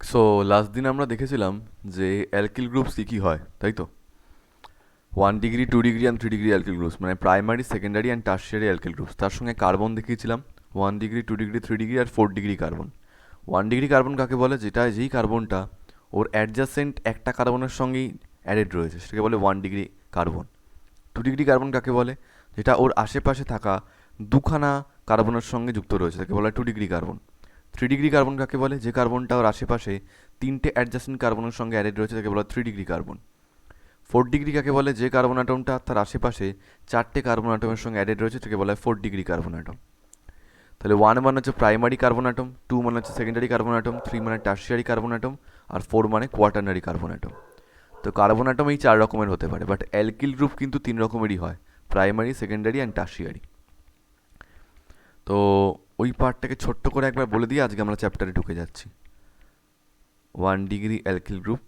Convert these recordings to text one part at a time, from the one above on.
So last দিন আমরা দেখেছিলাম যে অ্যালকিল গ্রুপস কী কী হয়, তাই তো? 1 degree, 2 degree and 3 degree alkyl groups, মানে primary, secondary and tertiary alkyl groups. তার সঙ্গে কার্বন দেখিয়েছিলাম 1 ডিগ্রি, 2 ডিগ্রি, 3 ডিগ্রি আর 4 ডিগ্রি কার্বন। 1 ডিগ্রি কার্বন কাকে বলে? যেটা যেই কার্বনটা ওর অ্যাডজাসেন্ট একটা কার্বনের সঙ্গেই অ্যাডেড রয়েছে, সেটাকে বলে 1 ডিগ্রি কার্বন। 2 ডিগ্রি কার্বন কাকে বলে? যেটা ওর আশেপাশে থাকা দুখানা কার্বনের সঙ্গে যুক্ত রয়েছে, তাকে বলা হয় 2 ডিগ্রি কার্বন। 3 ডিগ্রি কার্বন কাকে বলে? যে কার্বনটা ওর আশেপাশে তিনটে অ্যাডজাসেন্ট কার্বনের সঙ্গে অ্যাডেড রয়েছে, তাকে বলা হয় 3 ডিগ্রি কার্বন। 4 ডিগ্রি কাকে বলে? যে কার্বন অ্যাটমটা তার আশেপাশে চারটে কার্বন অ্যাটমের সঙ্গে অ্যাডেড রয়েছে, তাকে বলা হয় 4 ডিগ্রি কার্বন অ্যাটম। তাহলে 1 মানে হচ্ছে প্রাইমারি কার্বন অ্যাটম, 2 মানে হচ্ছে সেকেন্ডারি কার্বন অ্যাটম, 3 মানে টার্সিয়ারি কার্বন অ্যাটম, আর 4 মানে কোয়াটারনারি কার্বন অ্যাটম। তো কার্বন অ্যাটম এই 4 রকমের হতে পারে, বাট অ্যালকিল গ্রুপ কিন্তু 3 রকমেরই হয়: প্রাইমারি, সেকেন্ডারি অ্যান্ড টার্সিয়ারি। তো ওই পার্টটাকে ছোট্ট করে একবার বলে দিয়ে আজকে আমরা চ্যাপ্টারে ঢুকে যাচ্ছি। 1 ডিগ্রি অ্যালকিল গ্রুপ,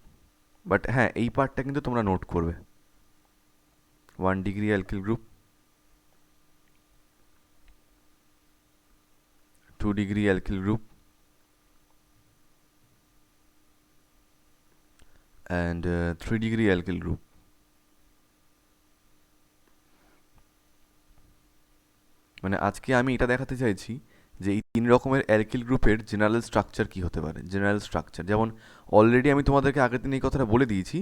বাট হ্যাঁ, এই পার্টটা কিন্তু তোমরা নোট করবে। 1 degree alkyl group, 2 degree alkyl group, and 3 degree alkyl group. মানে আজকে আমি এটা দেখাতে চাইছি যে এই 3 রকমের অ্যালকিল গ্রুপের জেনারেল স্ট্রাকচার কী হতে পারে। জেনারেল স্ট্রাকচার যেমন অলরেডি আমি তোমাদেরকে আগের দিন এই কথাটা বলে দিয়েছি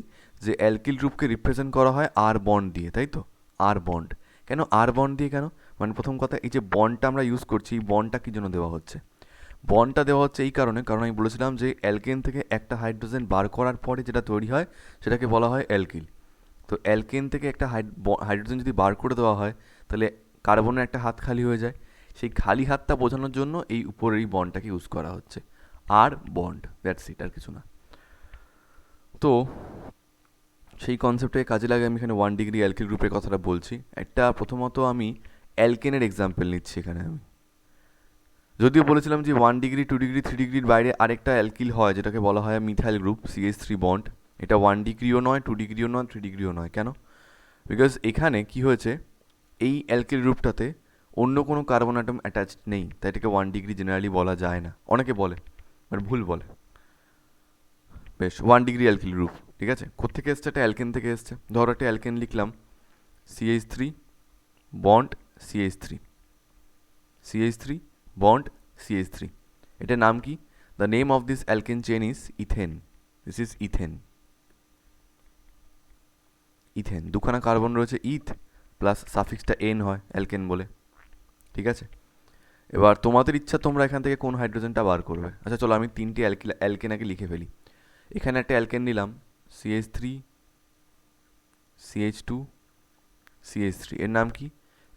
যে অ্যালকিল গ্রুপকে রিপ্রেজেন্ট করা হয় আর বন্ড দিয়ে, তাই তো? R bond. কেন আর বন্ড দিয়ে? কেন? মানে প্রথম কথা, এই যে বন্ডটা আমরা ইউজ করছি, এই বন্ডটা কী জন্য দেওয়া হচ্ছে? বন্ডটা দেওয়া হচ্ছে এই কারণে, কারণ আমি বলেছিলাম যে অ্যালকেন থেকে একটা হাইড্রোজেন বার করার পরে যেটা তৈরি হয় সেটাকে বলা হয় অ্যালকিল। তো অ্যালকেন থেকে একটা হাইড্রোজেন যদি বার করে দেওয়া হয়, তাহলে কার্বনের একটা হাত খালি হয়ে যায়। সেই খালি হাতটা বোঝানোর জন্য এই উপরের এই বন্ডটাকে ইউজ করা হচ্ছে। আর বন্ড, দ্যাটস ইট, আর কিছু না। তো সেই কনসেপ্টে কাজে লাগে আমি এখানে 1 ডিগ্রি অ্যালকিল গ্রুপের কথাটা বলছি। একটা প্রথমত আমি অ্যালকেনের এক্সাম্পল নিচ্ছি এখানে আমি। যদিও বলেছিলাম যে 1 ডিগ্রি, 2 ডিগ্রি, 3 ডিগ্রির বাইরে আরেকটা অ্যালকিল হয় যেটাকে বলা হয় মিথাইল গ্রুপ, CH3 বন্ড। এটা 1 ডিগ্রিও নয়, 2 ডিগ্রিও নয়, 3 ডিগ্রিও নয়। কেন? বিকজ এখানে কি হয়েছে, এই অ্যালকিল গ্রুপটাতে অন্য কোনো কার্বন অ্যাটম অ্যাটাচড নেই, তাই এটাকে 1 ডিগ্রি জেনারেলি বলা যায় না। অনেকে বলে, বাট ভুল বলে। বেশ, 1 ডিগ্রি অ্যালকিল গ্রুপ, ঠিক আছে? কোত্থেকে এসছে? একটা অ্যালকেন থেকে এসছে। ধরো একটা অ্যালকেন লিখলাম, CH3 bond CH3, CH3 bond CH3। এটার নাম কি? The name of this alkane chain is ethane. This is ethane. Ethane, দুখানা কার্বন রয়েছে, ইথ প্লাস সাফিক্সটা এন হয় অ্যালকেন বলে, ঠিক আছে? এবার তোমাদের ইচ্ছা তোমরা এখান থেকে কোন হাইড্রোজেনটা বার করবে। আচ্ছা চলো আমি তিনটি অ্যালকেন আগে লিখে ফেলি। এখানে একটা অ্যালকেন নিলাম, CH3, CH2, CH3। এর নাম কি?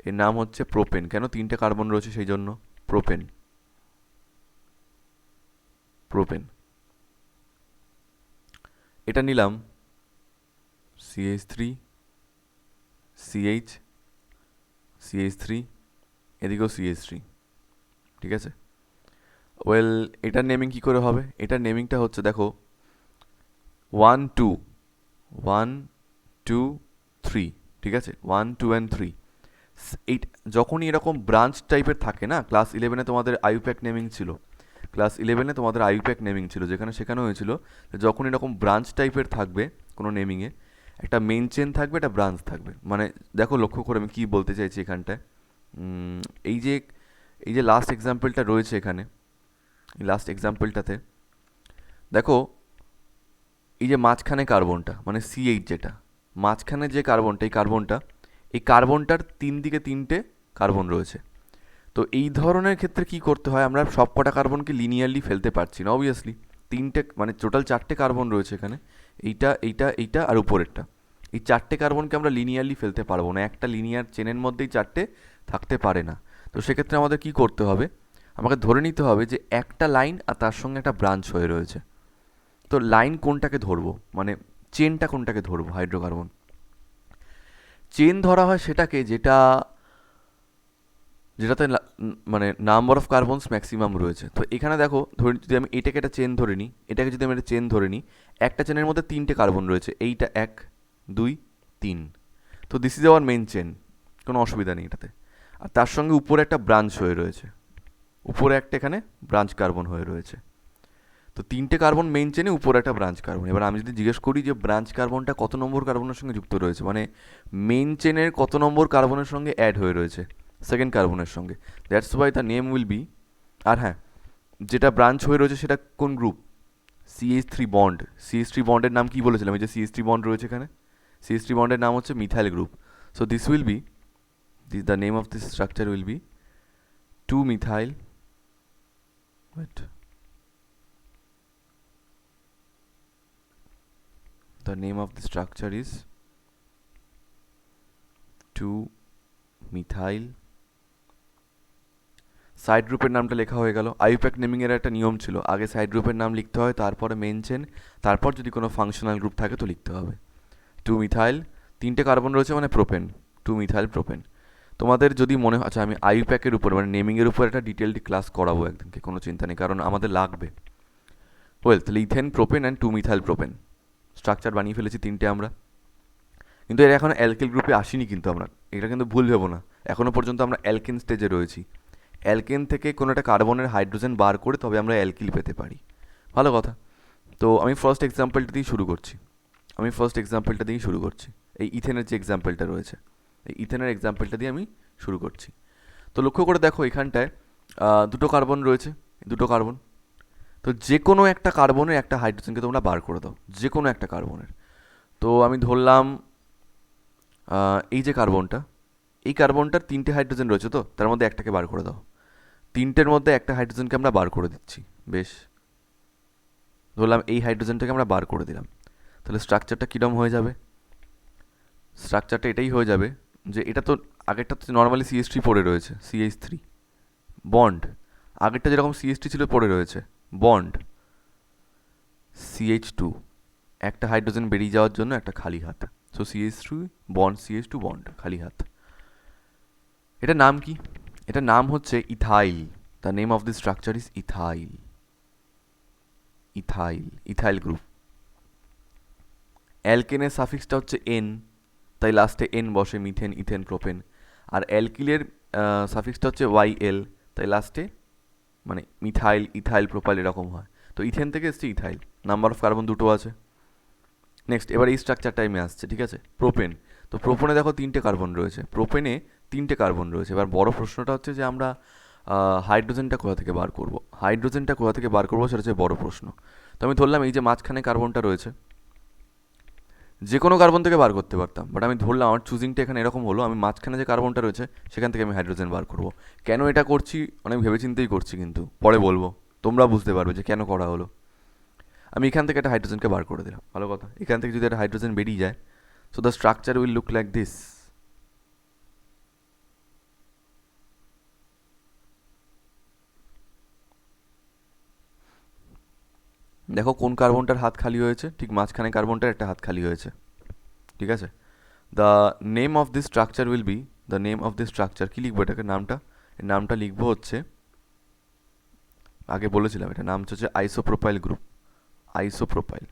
এর নাম হচ্ছে প্রোপেন। কেন? তিনটে কার্বন রয়েছে সেই জন্য প্রোপেন। প্রোপেন। এটা নিলাম CH3, CH, CH3, এদিকেও CH3, ঠিক আছে? ওয়েল, এটার নেমিং কী করে হবে? এটার নেমিংটা হচ্ছে, দেখো, 1 2, 1 2 3, ঠিক আছে? 1 2 অ্যান্ড 3। এই যখনই এরকম ব্রাঞ্চ টাইপের থাকে না, ক্লাস 11-এ তোমাদের আইউপ্যাক নেমিং ছিল, ক্লাস 11-এ তোমাদের আইউপ্যাক নেমিং ছিল, যেখানে শেখানো হয়েছিল যখন এরকম ব্রাঞ্চ টাইপের থাকবে কোনো নেমিংয়ে, একটা মেন চেন থাকবে, একটা ব্রাঞ্চ থাকবে। মানে দেখো, লক্ষ্য করে আমি কী বলতে চাইছি এখানটায়। এই যে এই যে লাস্ট এক্সাম্পলটা রয়েছে এখানে, এই লাস্ট এক্সাম্পলটাতে দেখো, এই যে মাঝখানে কার্বনটা মানে CH, যেটা মাঝখানে যে কার্বনটা, এই কার্বনটার দিকে তিনটে কার্বন রয়েছে। তো এই ধরনের ক্ষেত্রে কি করতে হয়, আমরা সব কটা কার্বনকে লিনিয়ারলি ফেলতে পারছি না অবভিয়াসলি। তিনটে মানে টোটাল 4টে কার্বন রয়েছে এখানে, এইটা এইটা এইটা আর উপরেরটা। এই 4টে কার্বনকে আমরা লিনিয়ারলি ফেলতে পারবো না, একটা লিনিয়ার চেনের মধ্যেই 4টে থাকতে পারে না। তো সেক্ষেত্রে আমাদের কি করতে হবে, আমাকে ধরে নিতে হবে যে একটা লাইন আর তার সঙ্গে একটা ব্রাঞ্চ হয়ে রয়েছে। তো লাইন কোনটাকে ধরবো, মানে চেনটা কোনটাকে ধরবো? হাইড্রোকার্বন চেন ধরা হয় সেটাকে যেটাতে মানে নাম্বার অফ কার্বনস ম্যাক্সিমাম রয়েছে। তো এখানে দেখো, ধরি যদি আমি এটাকে একটা চেন ধরে নিই, এটাকে যদি আমি একটা চেন ধরে নিই, একটা চেনের মধ্যে তিনটে কার্বন রয়েছে, এইটা 1 2 3। তো this is our main chain, কোনো অসুবিধা নেই এটাতে। আর তার সঙ্গে উপরে একটা ব্রাঞ্চ হয়ে রয়েছে, উপরে একটা এখানে ব্রাঞ্চ কার্বন হয়ে রয়েছে। তো 3টে কার্বন মেইন চেনে, উপরে একটা ব্রাঞ্চ কার্বন। এবার আমি যদি জিজ্ঞেস করি যে ব্রাঞ্চ কার্বনটা কত নম্বর কার্বনের সঙ্গে যুক্ত রয়েছে, মানে মেইন চেনের কত নম্বর কার্বনের সঙ্গে অ্যাড হয়ে রয়েছে, সেকেন্ড কার্বনের সঙ্গে, that's why the name will be. আর হ্যাঁ, যেটা ব্রাঞ্চ হয়ে রয়েছে সেটা কোন গ্রুপ? CH3 bond. CH3 বন্ডের নাম কি বলেছিলাম? এই যে CH3 বন্ড রয়েছে এখানে, CH3 বন্ডের নাম হচ্ছে methyl group. So this will be, the name of this structure will B 2-methyl, wait, the name of the structure is 2-methyl। Side গ্রুপের নামটা লেখা হয়ে গেল। আইউপ্যাক নেমিং এর একটা নিয়ম ছিল, আগে সাইড গ্রুপের নাম লিখতে হয়, তারপরে মেন চেন, তারপর যদি কোনো ফাংশনাল গ্রুপ থাকে তো লিখতে হবে। 2-methyl, 3টে কার্বন রয়েছে মানে প্রোপেন, 2-methyl প্রোপেন। তোমাদের যদি মনে হয়, আচ্ছা আমি আইউপ্যাকের উপর মানে নেমিংয়ের উপর একটা ডিটেলড ক্লাস করাবো একদিনকে, কোনো চিন্তা নেই, কারণ আমাদের লাগবে। ওয়েল, তাহলে ethane propane and 2-methyl propane structure বানিয়ে ফেলেছি 3টে আমরা। কিন্তু এর এখন অ্যালকিল গ্রুপে আসিনি কিন্তু আমরা, এটা কিন্তু ভুল ভেবো না, এখনও পর্যন্ত আমরা অ্যালকেন স্টেজে রয়েছি। অ্যালকেন থেকে কোনো একটা কার্বনের হাইড্রোজেন বার করে তবে আমরা অ্যালকিল পেতে পারি। ভালো কথা। তো আমি ফার্স্ট এক্সাম্পলটা দিয়েই শুরু করছি, এই ইথেনের যে এক্সাম্পলটা রয়েছে, এই ইথেনের এক্সাম্পলটা দিয়ে আমি শুরু করছি। তো লক্ষ্য করে দেখো এখানটায় দুটো কার্বন রয়েছে, দুটো কার্বন। তো যে কোনো একটা কার্বনের একটা হাইড্রোজেনকে তোমরা বার করে দাও, যে কোনো একটা কার্বনের। তো আমি ধরলাম এই যে কার্বনটা, এই কার্বনটার 3টে হাইড্রোজেন রয়েছে, তো তার মধ্যে একটাকে বার করে দাও। 3টের মধ্যে একটা হাইড্রোজেনকে আমরা বার করে দিচ্ছি, বেশ। ধরলাম এই হাইড্রোজেনটাকে আমরা বার করে দিলাম, তাহলে স্ট্রাকচারটা কীরকম হয়ে যাবে? স্ট্রাকচারটা এটাই হয়ে যাবে যে এটা তো আগেরটা তো নর্মালি CH3 পড়ে রয়েছে, CH3 বন্ড, আগেরটা যেরকম CH3 ছিল পড়ে রয়েছে বন্ড, CH2 একটা হাইড্রোজেন বেরিয়ে যাওয়ার জন্য একটা খালি হাত, so CH3 bond, CH2 bond, খালি হাত। এটার নাম কি? এটার নাম হচ্ছে ethyl. The name of this structure is ethyl. Ethyl group. অ্যালকেনের সাফিক্সটা হচ্ছে N, তাই লাস্টে N বসে, মিথেন, ইথেন, প্রোপেন। আর অ্যালকিলের সাফিক্সটা হচ্ছে YL, তাই লাস্টে মানে মিথাইল, ইথাইল, প্রোপাইল এরকম হয়। তো ইথেন থেকে এসছে ইথাইল, নাম্বার অফ কার্বন দুটো আছে। নেক্সট, এবার এই স্ট্রাকচার টাইমে আসছে, ঠিক আছে? প্রোপেন। তো প্রোপেনে দেখো 3টে কার্বন রয়েছে, প্রোপেনে 3টে কার্বন রয়েছে। এবার বড় প্রশ্নটা হচ্ছে যে আমরা হাইড্রোজেনটা কোথা থেকে বার করব? সেটা হচ্ছে বড় প্রশ্ন। তো আমি ধরলাম এই যে মাঝখানে কার্বনটা রয়েছে, যে কোনো কার্বন থেকে বার করতে পারতাম, বাট আমি ধরলাম আমার চুজিংটা এখানে এরকম হলো, আমি মাঝখানে যে কার্বনটা রয়েছে সেখান থেকে আমি হাইড্রোজেন বার করব। কেন এটা করছি অনেক ভেবেচিন্তেই করছি, কিন্তু পরে বলবো, তোমরা বুঝতে পারবে যে কেন করা হলো। আমি এখান থেকে একটা হাইড্রোজেনকে বার করে দিলাম, ভালো কথা। এখান থেকে যদি একটা হাইড্রোজেন বেরিয়ে যায়, so the structure will look like this. দেখো কোন কার্বনটার হাত খালি হয়েছে, ঠিক মাঝখানে কার্বনটার একটা হাত খালি হয়েছে, ঠিক আছে? The name of this structure will be, the name of this structure, কী লিখবো এটাকে নামটা? এর নামটা লিখবো হচ্ছে, আগে বলেছিলাম এটা নাম হচ্ছে আইসোপ্রোপাইল গ্রুপ, আইসোপ্রোপাইল,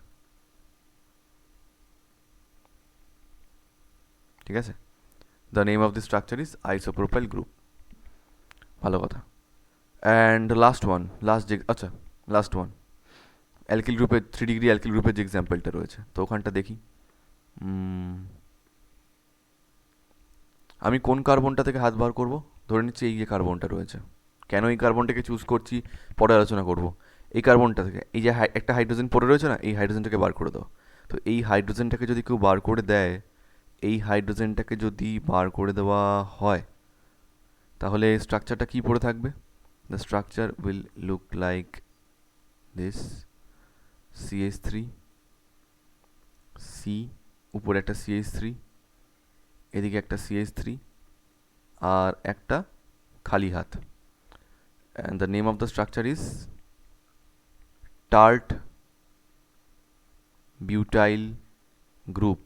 ঠিক আছে? The name of this structure is isopropyl group, ভালো কথা। অ্যান্ড লাস্ট ওয়ান অ্যালকিল গ্রুপের 3 ডিগ্রি অ্যালকিল গ্রুপের যে এক্সাম্পলটা রয়েছে, তো ওখানটা দেখি আমি কোন কার্বনটা থেকে হাত বার করব। ধরে নিচ্ছি এই যে কার্বনটা রয়েছে, কেন এই কার্বনটাকে চুজ করছি পরে আলোচনা করব। এই কার্বনটা থেকে এই যে একটা হাইড্রোজেন পড়ে রয়েছে না, এই হাইড্রোজেনটাকে বার করে দাও। তো এই হাইড্রোজেনটাকে যদি কেউ বার করে দেয়, এই হাইড্রোজেনটাকে যদি বার করে দেওয়া হয়, তাহলে স্ট্রাকচারটা কী পড়ে থাকবে? The structure will look like this. CH3, C, উপরে একটা CH3, এদিকে একটা CH3, আর একটা খালি হাত। And the name of the structure is tart butyl group.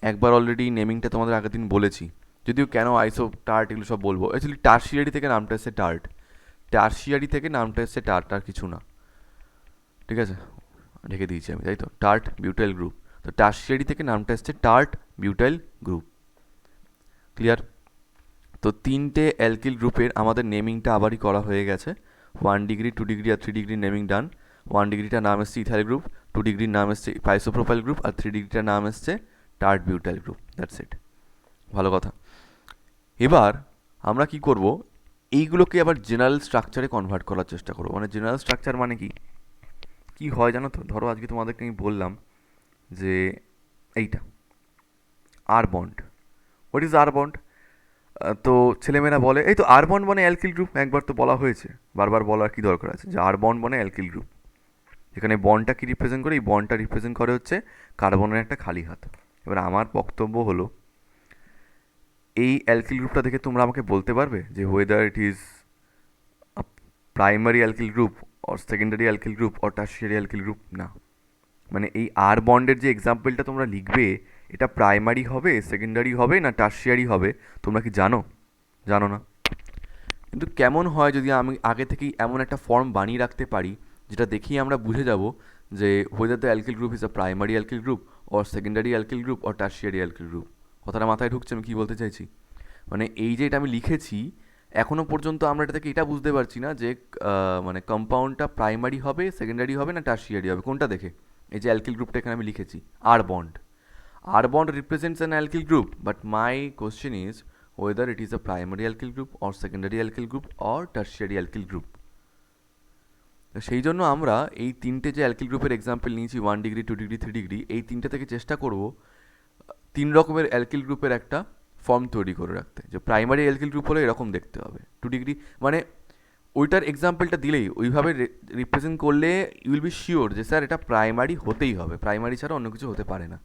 একবার অলরেডি নেমিংটা তোমাদের আগের দিন বলেছি, যদিও কেন আইসো টার্ট এগুলো সব বলবো। অ্যাকচুয়ালি টার্সিয়ারি থেকে নামটা এসছে টার্ট, আর কিছু না, ঠিক আছে? ঢেকে দিয়েছি আমি, তাই তো, টার্ট বিউটাইল গ্রুপ। তো টার্সিয়ারি থেকে নামটা এসছে টার্ট বিউটাইল গ্রুপ, ক্লিয়ার? তো 3টে অ্যালকিল গ্রুপের আমাদের নেমিংটা আবারই করা হয়ে গেছে, 1 ডিগ্রি, 2 ডিগ্রি আর 3 ডিগ্রি নেমিং ডান। 1 ডিগ্রিটার নাম এসছে ইথাইল গ্রুপ, 2 ডিগ্রির নাম এসছে আইসোপ্রোপাইল গ্রুপ, আর 3 ডিগ্রিটার নাম এসছে টার্ট বিউটাইল গ্রুপ। দ্যাটস ইট। ভালো কথা। এবার আমরা কি করব, এইগুলোকে আবার জেনারেল স্ট্রাকচারে কনভার্ট করার চেষ্টা করবো। মানে জেনারেল স্ট্রাকচার মানে কি কি হয় জানো তো? ধরো আজকে তোমাদেরকে আমি বললাম যে এইটা R bond. What is R bond? তো ছেলেমেয়েরা বলে এই তো আর বন্ড মানে অ্যালকিল গ্রুপ। একবার তো বলা হয়েছে, বারবার বলার কি দরকার আছে যে আর বন্ড মানে অ্যালকিল গ্রুপ। এখানে বন্ডটা কি রিপ্রেজেন্ট করে? এই বন্ডটা রিপ্রেজেন্ট করে হচ্ছে কার্বনের একটা খালি হাত। এবার আমার বক্তব্য হলো, এই অ্যালকিল গ্রুপটা দেখে তোমরা আমাকে বলতে পারবে যে whether it is primary alkyl group or secondary alkyl group or tertiary alkyl group? না। মানে এই আর বন্ডের যে এক্সাম্পলটা তোমরা লিখবে, এটা প্রাইমারি হবে, সেকেন্ডারি হবে, না টারশিয়ারি হবে, তোমরা কি জানো? জানো না। কিন্তু কেমন হয় যদি আমি আগে থেকেই এমন একটা ফর্ম বানিয়ে রাখতে পারি যেটা দেখেই আমরা বুঝে যাব যে whether the alkyl group is a primary alkyl group or secondary alkyl group or tertiary alkyl group. কথাটা মাথায় ঢুকছে আমি কী বলতে চাইছি? মানে এই যে এটা আমি লিখেছি, এখনও পর্যন্ত আমরা এটা থেকে এটা বুঝতে পারছি না যে মানে কম্পাউন্ডটা প্রাইমারি হবে, সেকেন্ডারি হবে, না টারশিয়ারি হবে, কোনটা দেখে? এই যে অ্যালকিল গ্রুপটা এখানে আমি লিখেছি আর bond. R bond represents an alkyl group, but my question is whether it is a primary alkyl group or secondary alkyl group or tertiary alkyl group. সেই জন্য আমরা এই তিনটে যে অ্যালকিল গ্রুপের এক্সাম্পল নিয়েছি 1 ডিগ্রি 2 ডিগ্রি 3 ডিগ্রি, এই তিনটে থেকে চেষ্টা করব 3 রকমের অ্যালকিল গ্রুপের একটা ফর্ম তৈরি করে রাখতে। যে প্রাইমারি অ্যালকিল গ্রুপ হলে এরকম দেখতে হবে 2 ডিগ্রি, মানে ওইটার এক্সাম্পলটা দিলেই ওইভাবে রিপ্রেজেন্ট করলে ইউ উইল বি শিওর যে স্যার এটা প্রাইমারি হতেই হবে, প্রাইমারি ছাড়া অন্য কিছু হতে পারে না।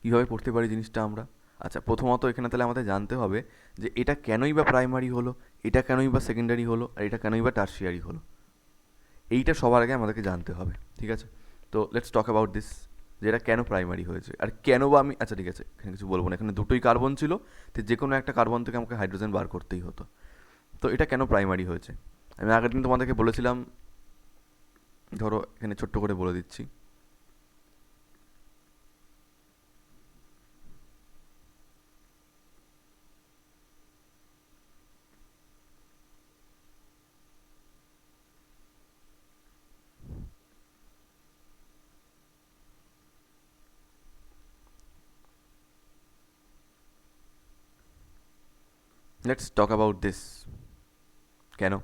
কীভাবে পড়তে পারি জিনিসটা আমরা? আচ্ছা, প্রথমত এখানে তাহলে আমাদের জানতে হবে যে এটা কেনই বা প্রাইমারি হলো, এটা কেনই বা সেকেন্ডারি হলো, আর এটা কেনই বা টারশিয়ারি হলো। এইটা সবার আগে আমাদেরকে জানতে হবে, ঠিক আছে? তো লেটস টক অ্যাবাউট দিস, যে এটা কেন প্রাইমারি হয়েছে আর কেন বা আমি, আচ্ছা ঠিক আছে এখানে কিছু বলবো না, এখানে দুটোই কার্বন ছিল, তো যে কোনো একটা কার্বন থেকে আমাকে হাইড্রোজেন বার করতেই হতো। তো এটা কেন প্রাইমারি হয়েছে আমি আগের দিন তোমাদেরকে বলেছিলাম, ধরো এখানে ছোট্ট করে বলে দিচ্ছি। Let's talk about this. কেন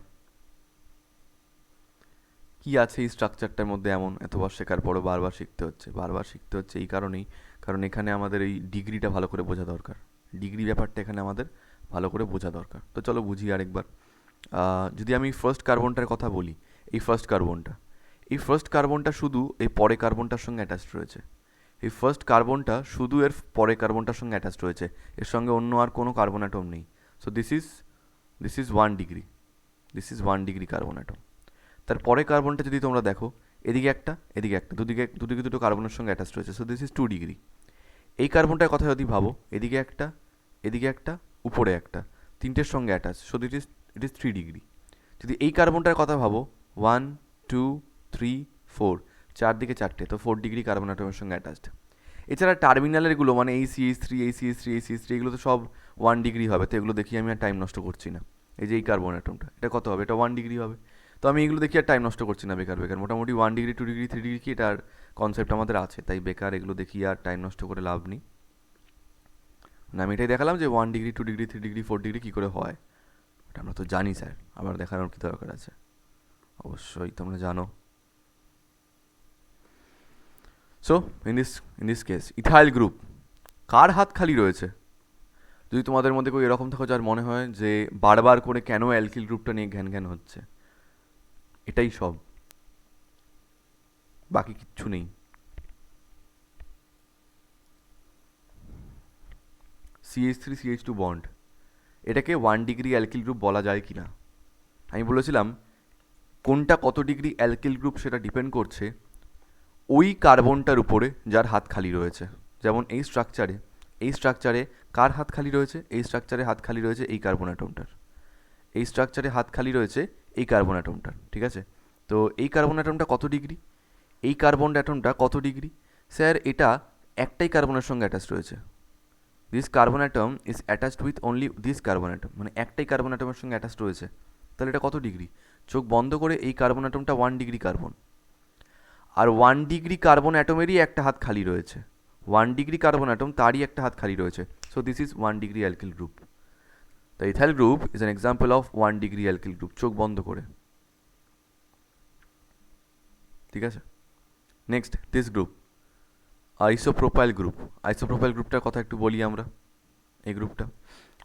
কি আছে এই স্ট্রাকচারটার মধ্যে এমন এতবার শেখার পরও বারবার শিখতে হচ্ছে? বারবার শিখতে হচ্ছে এই কারণেই, কারণ এখানে আমাদের এই ডিগ্রিটা ভালো করে বোঝা দরকার। ডিগ্রি ব্যাপারটা এখানে আমাদের ভালো করে বোঝা দরকার। তো চলো বুঝি আরেকবার। যদি আমি ফার্স্ট কার্বনটার কথা বলি, এই ফার্স্ট কার্বনটা শুধু এই পরে কার্বনটার সঙ্গে অ্যাটাচড রয়েছে। এই ফার্স্ট কার্বনটা শুধু এর পরে কার্বনটার সঙ্গে অ্যাটাচড রয়েছে, এর সঙ্গে অন্য আর কোনো কার্বন অ্যাটম নেই। So this is 1 degree, this is 1 degree carbon atom. তারপরে কার্বনটা যদি তোমরা দেখো, এদিকে একটা এদিকে একটা, দুদিকে দুটো কার্বনের সঙ্গে অ্যাটাচ রয়েছে। So this is 2 degree. এই কার্বনটার কথা যদি ভাবো, এদিকে একটা এদিকে একটা উপরে একটা, তিনটের সঙ্গে attach. So it is 3 degree. যদি এই কার্বনটার কথা ভাবো, 1 2 3 4, চারদিকে চারটে, তো 4 ডিগ্রি কার্বন অ্যাটমের সঙ্গে অ্যাটাচড। এছাড়া টার্মিনালেরগুলো মানে এই CH3 এই CH3 এই CH3 এগুলো তো সব 1 ডিগ্রি হবে, তো এগুলো দেখি আমি আর টাইম নষ্ট করছি না। এই যে এই কার্বন অ্যাটমটা, এটা কত হবে? এটা 1 ডিগ্রি হবে। তো আমি এগুলো দেখি আর টাইম নষ্ট করছি না বেকার বেকার। মোটামুটি 1 ডিগ্রি 2 ডিগ্রি 3 ডিগ্রি কি এটার কনসেপ্ট আমাদের আছে, তাই বেকার এগুলো দেখি আর টাইম নষ্ট করে লাভ নেই। না, আমি এটাই দেখালাম যে 1 ডিগ্রি 2 ডিগ্রি 3 ডিগ্রি 4 ডিগ্রি কী করে হয়। এটা আমরা তো জানি স্যার, আবার দেখানোর কী দরকার আছে? অবশ্যই তোমরা জানো। So in this case ethyl group কার হাত খালি রয়েছে? যদি তোমাদের মধ্যে কেউ এরকম থাকো যার মনে হয় যে বারবার করে কেন অ্যালকিল গ্রুপটা নিয়ে ঘ্যান ঘ্যান হচ্ছে, এটাই সব, বাকি কিচ্ছু নেই। CH3CH2 বন্ড, এটাকে 1 ডিগ্রি অ্যালকিল গ্রুপ বলা যায় কি না? আমি বলেছিলাম কোনটা কত ডিগ্রি অ্যালকিল গ্রুপ সেটা ডিপেন্ড করছে ওই কার্বনটার উপরে যার হাত খালি রয়েছে। যেমন এই স্ট্রাকচারে কার হাত খালি রয়েছে? এই স্ট্রাকচারে হাত খালি রয়েছে এই কার্বন অ্যাটমটার। এই স্ট্রাকচারে হাত খালি রয়েছে এই কার্বন অ্যাটমটার, ঠিক আছে? তো এই কার্বন অ্যাটমটা কত ডিগ্রি? এই কার্বন অ্যাটমটা কত ডিগ্রি? স্যার এটা একটাই কার্বনের সঙ্গে অ্যাটাচ রয়েছে। This carbon atom is attached with only this carbon atom, মানে একটাই কার্বন অ্যাটমের সঙ্গে অ্যাটাচ রয়েছে। তাহলে এটা কত ডিগ্রি? চোখ বন্ধ করে, এই কার্বন অ্যাটমটা 1 ডিগ্রি কার্বন, আর 1 ডিগ্রি কার্বন অ্যাটমেরই একটা হাত খালি রয়েছে। 1 ডিগ্রি কার্বন অ্যাটম, তারই একটা হাত খালি রয়েছে। So this is 1 degree alkyl group. The ethyl group is an example of 1 degree alkyl group. চোখ বন্ধ করে, ঠিক আছে। Next, this group isopropyl group. Isopropyl গ্রুপটার কথা একটু বলি আমরা। এই গ্রুপটা,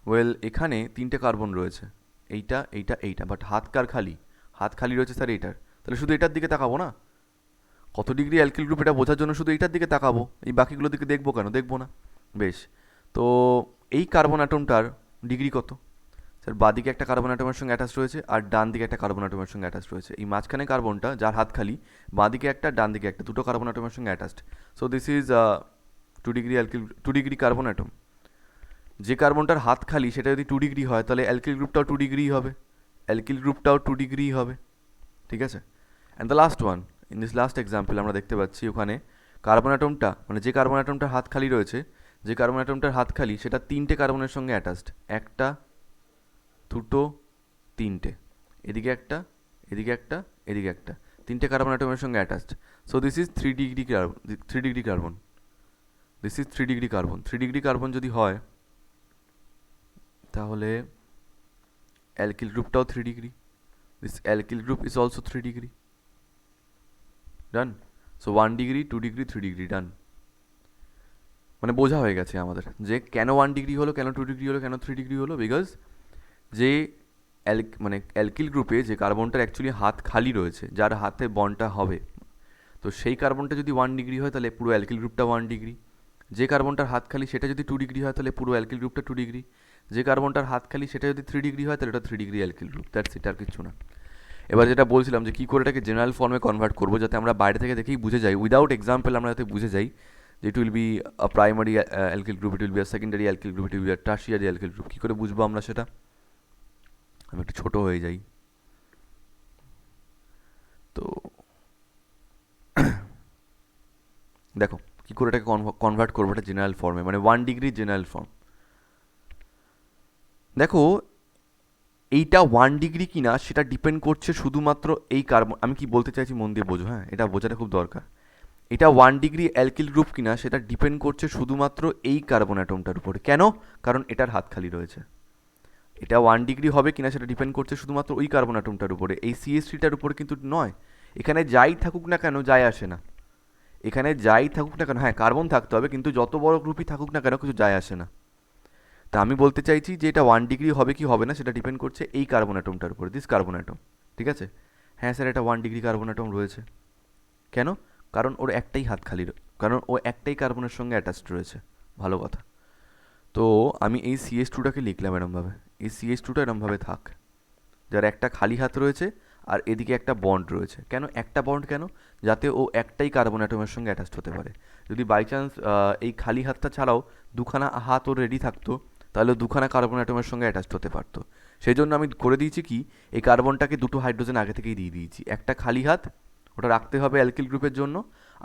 ওয়েল, এখানে 3টে কার্বন রয়েছে, এইটা এইটা এইটা, বাট হাত কার খালি? হাত খালি রয়েছে স্যার এইটার। তাহলে শুধু এটার দিকে তাকাবো না, কত ডিগ্রি অ্যালকিল গ্রুপ এটা বোঝার জন্য শুধু এইটার দিকে তাকাবো, এই বাকিগুলোর দিকে দেখবো কেন? দেখবো না। বেশ, তো এই কার্বন অ্যাটমটার ডিগ্রি কত? স্যার বাদিকে একটা কার্বন অ্যাটমের সঙ্গে অ্যাটাচ রয়েছে, আর ডান দিকে একটা কার্বন অ্যাটমের সঙ্গে অ্যাটাচ রয়েছে। এই মাঝখানে কার্বনটা, যার হাত খালি, বাদিকে একটা, ডান দিকে একটা, দুটো কার্বন অ্যাটমের সঙ্গে attached. So this is 2 degree carbon atom. যে কার্বনটার হাত খালি সেটা যদি 2 ডিগ্রি হয়, তাহলে অ্যালকিল গ্রুপটাও 2 ডিগ্রি হবে, অ্যালকিল গ্রুপটাও 2 ডিগ্রি হবে, ঠিক আছে। And the last one, in this last example আমরা দেখতে পাচ্ছি ওখানে কার্বন অ্যাটমটা, মানে যে কার্বন অ্যাটমটার হাত খালি রয়েছে, যে কার্বন অ্যাটমটার হাত খালি সেটা 3টে কার্বনের সঙ্গে অ্যাটাচড, একটা, দুটো, 3টে, এদিকে একটা, এদিকে একটা, এদিকে একটা, 3টে কার্বন অ্যাটমের সঙ্গে attached. So this is 3 degree carbon, 3 degree carbon, this is 3 degree carbon. 3 degree carbon যদি হয়, তাহলে অ্যালকিল গ্রুপটাও 3 degree, this alkyl group is also 3 degree. Done. So 1 degree, 2 degree, 3 degree, done. মানে বোঝা হয়ে গেছে আমাদের যে কেন 1 ডিগ্রি হলো, কেন 2 ডিগ্রি হলো, কেন 3 ডিগ্রি হলো। বিকজ যে মানে অ্যালকিল গ্রুপে যে কার্বনটার অ্যাকচুয়ালি হাত খালি রয়েছে, যার হাতে বন্ডটা হবে, তো সেই কার্বনটা যদি 1 ডিগ্রি হয়, তাহলে পুরো অ্যালকিল গ্রুপটা 1 ডিগ্রি। যে কার্বনটার হাত খালি সেটা যদি 2 ডিগ্রি হয়, তাহলে পুরো অ্যালকিল গ্রুপটা 2 ডিগ্রি। যে কার্বনটার হাত খালি সেটা যদি 3 ডিগ্রি হয়, তাহলে এটা 3 degree alkyl group. That's it, আর কিছু না। এবার যেটা বলছিলাম যে কী করে এটাকে জেনারেল ফর্মে কনভার্ট করবো, যাতে আমরা বাইরে থেকে দেখেই বুঝে যাই, উইদাউট এক্সাম্পল আমরা যাতে বুঝে যাই যে it will be a primary alkyl group, it will be a secondary alkyl group, it will be a tertiary alkyl group. কী করে বুঝবো আমরা সেটা? আমি একটু ছোটো হয়ে যাই। তো দেখো কী করে এটাকে কনভার্ট করবো এটা জেনারেল ফর্মে, মানে 1 ডিগ্রি জেনারেল ফর্ম। দেখো, এইটা 1 ডিগ্রি কিনা সেটা ডিপেন্ড করছে শুধুমাত্র এই কার্বন, আমি কি বলতে চাইছি মন দিয়ে বোঝো, হ্যাঁ, এটা বোঝাটা খুব দরকার। এটা 1 ডিগ্রি অ্যালকিল গ্রুপ কিনা সেটা ডিপেন্ড করছে শুধুমাত্র এই কার্বন অ্যাটমটার উপরে। কেন? কারণ এটার হাত খালি রয়েছে। এটা 1 ডিগ্রি হবে কিনা সেটা ডিপেন্ড করছে শুধুমাত্র ওই কার্বন অ্যাটমটার উপরে, এই CH3টার উপরে কিন্তু নয়। এখানে যাই থাকুক না কেন যায় আসে না, এখানে যাই থাকুক না কেন, হ্যাঁ কার্বন থাকতে হবে, কিন্তু যত বড় গ্রুপই থাকুক না কেন কিছু যায় আসে না। তা আমি বলতে চাইছি যে এটা 1 ডিগ্রি হবে কি হবে না সেটা ডিপেন্ড করছে এই কার্বন অ্যাটমটার উপরে, দিস কার্বন অ্যাটম, ঠিক আছে। হ্যাঁ স্যার, এটা 1 ডিগ্রি কার্বন অ্যাটম রয়েছে। কেন? কারণ ওর একটাই হাত খালি, কারণ ও একটাই কার্বনের সঙ্গে অ্যাটাচড রয়েছে। ভালো কথা। তো আমি এই CH2টাকে লিখলাম এরমভাবে, এই CH2টা এরমভাবে থাক, যার একটা খালি হাত রয়েছে আর এদিকে একটা বন্ড রয়েছে। কেন একটা বন্ড? কেন? যাতে ও একটাই কার্বন অ্যাটমের সঙ্গে অ্যাটাচড হতে পারে। যদি বাই চান্স এই খালি হাতটা ছাড়াও দুখানা হাত ওর রেডি থাকতো, তাহলে দুখানা কার্বন অ্যাটমের সঙ্গে অ্যাটাচড হতে পারতো। সেই জন্য আমি করে দিয়েছি কি, এই কার্বনটাকে দুটো হাইড্রোজেন আগে থেকেই দিয়ে দিয়েছি। একটা খালি হাত, ওটা রাখতে হবে অ্যালকিল গ্রুপের জন্য,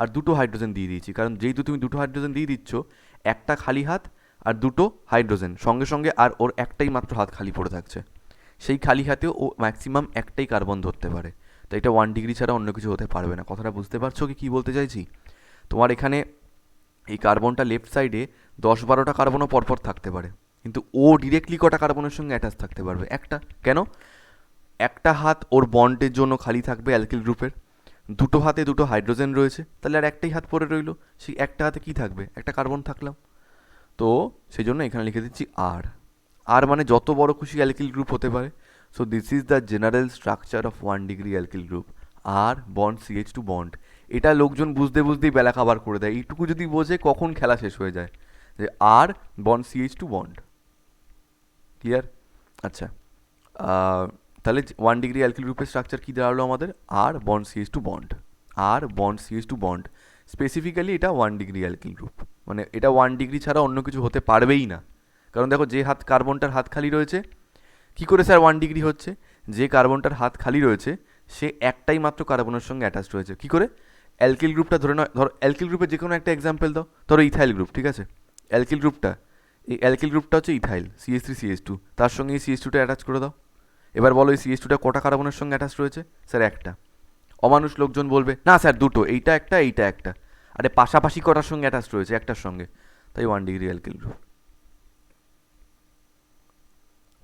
আর দুটো হাইড্রোজেন দিয়ে দিয়েছি, কারণ যেহেতু তুমি দুটো হাইড্রোজেন দিয়ে দিচ্ছ, একটা খালি হাত আর দুটো হাইড্রোজেন সঙ্গে সঙ্গে, আর ওর একটাই মাত্র হাত খালি পড়ে থাকছে, সেই খালি হাতেও ও ম্যাক্সিমাম একটাই কার্বন ধরতে পারে। তো এটা 1 ডিগ্রি ছাড়া অন্য কিছু হতে পারবে না। কথাটা বুঝতে পারছো কি কী বলতে চাইছি? তোমার এখানে এই কার্বনটা লেফট সাইডে 10-12টা কার্বনও পরপর থাকতে পারে, কিন্তু ও ডিরেক্টলি কটা কার্বনের সঙ্গে অ্যাটাচ থাকতে পারবে? একটা। কেন? একটা হাত ওর বন্ডের জন্য খালি থাকবে অ্যালকিল গ্রুপের, দুটো হাতে দুটো হাইড্রোজেন রয়েছে, তাহলে আর একটাই হাত পড়ে রইলো, সেই একটা হাতে কী থাকবে? একটা কার্বন থাকলাম। তো সেই জন্য এখানে লিখে দিচ্ছি আর। আর মানে যত বড় খুশি অ্যালকিল গ্রুপ হতে পারে। So this is the general structure of 1 degree alkyl group. R bond CH2 bond, এটা লোকজন বুঝতে বুঝতেই বেলা খাবার করে দেয়। এইটুকু যদি বোঝে কখন খেলা শেষ হয়ে যায়, যে আর বন্ড CH2 বন্ড। ক্লিয়ার? আচ্ছা, তাহলে 1 ডিগ্রি অ্যালকিল গ্রুপের স্ট্রাকচার কী দাঁড়ালো আমাদের? আর bond CH2 bond, R bond CH2 bond. Specifically এটা 1 ডিগ্রি অ্যালকিল গ্রুপ, মানে এটা 1 ডিগ্রি ছাড়া অন্য কিছু হতে পারবেই না। কারণ দেখো, যে কার্বনটার হাত খালি রয়েছে, কী করে স্যার 1 ডিগ্রি হচ্ছে? যে কার্বনটার হাত খালি রয়েছে সে একটাই মাত্র কার্বনের সঙ্গে অ্যাটাচড রয়েছে। কী করে? অ্যালকিল গ্রুপটা ধরে নয়, ধরো অ্যালকিল গ্রুপের যে কোনো একটা এক্সাম্পল দাও, ধরো ইথাইল গ্রুপ, ঠিক আছে। অ্যালকিল গ্রুপটা, এই অ্যালকিল গ্রুপটা হচ্ছে ইথাইল CH3CH2, তার সঙ্গে এই CH2টা অ্যাটাচ করে দাও। এবার বলো এই CH2টা কটা কার্বনের সঙ্গে অ্যাটাচ রয়েছে? স্যার একটা। অমানুষ লোকজন বলবে না স্যার দুটো, এইটা একটা এইটা একটা। আরে পাশাপাশি কটার সঙ্গে অ্যাটাচ রয়েছে? একটার সঙ্গে। তাই 1 ডিগ্রি অ্যালকিল গ্রুপ।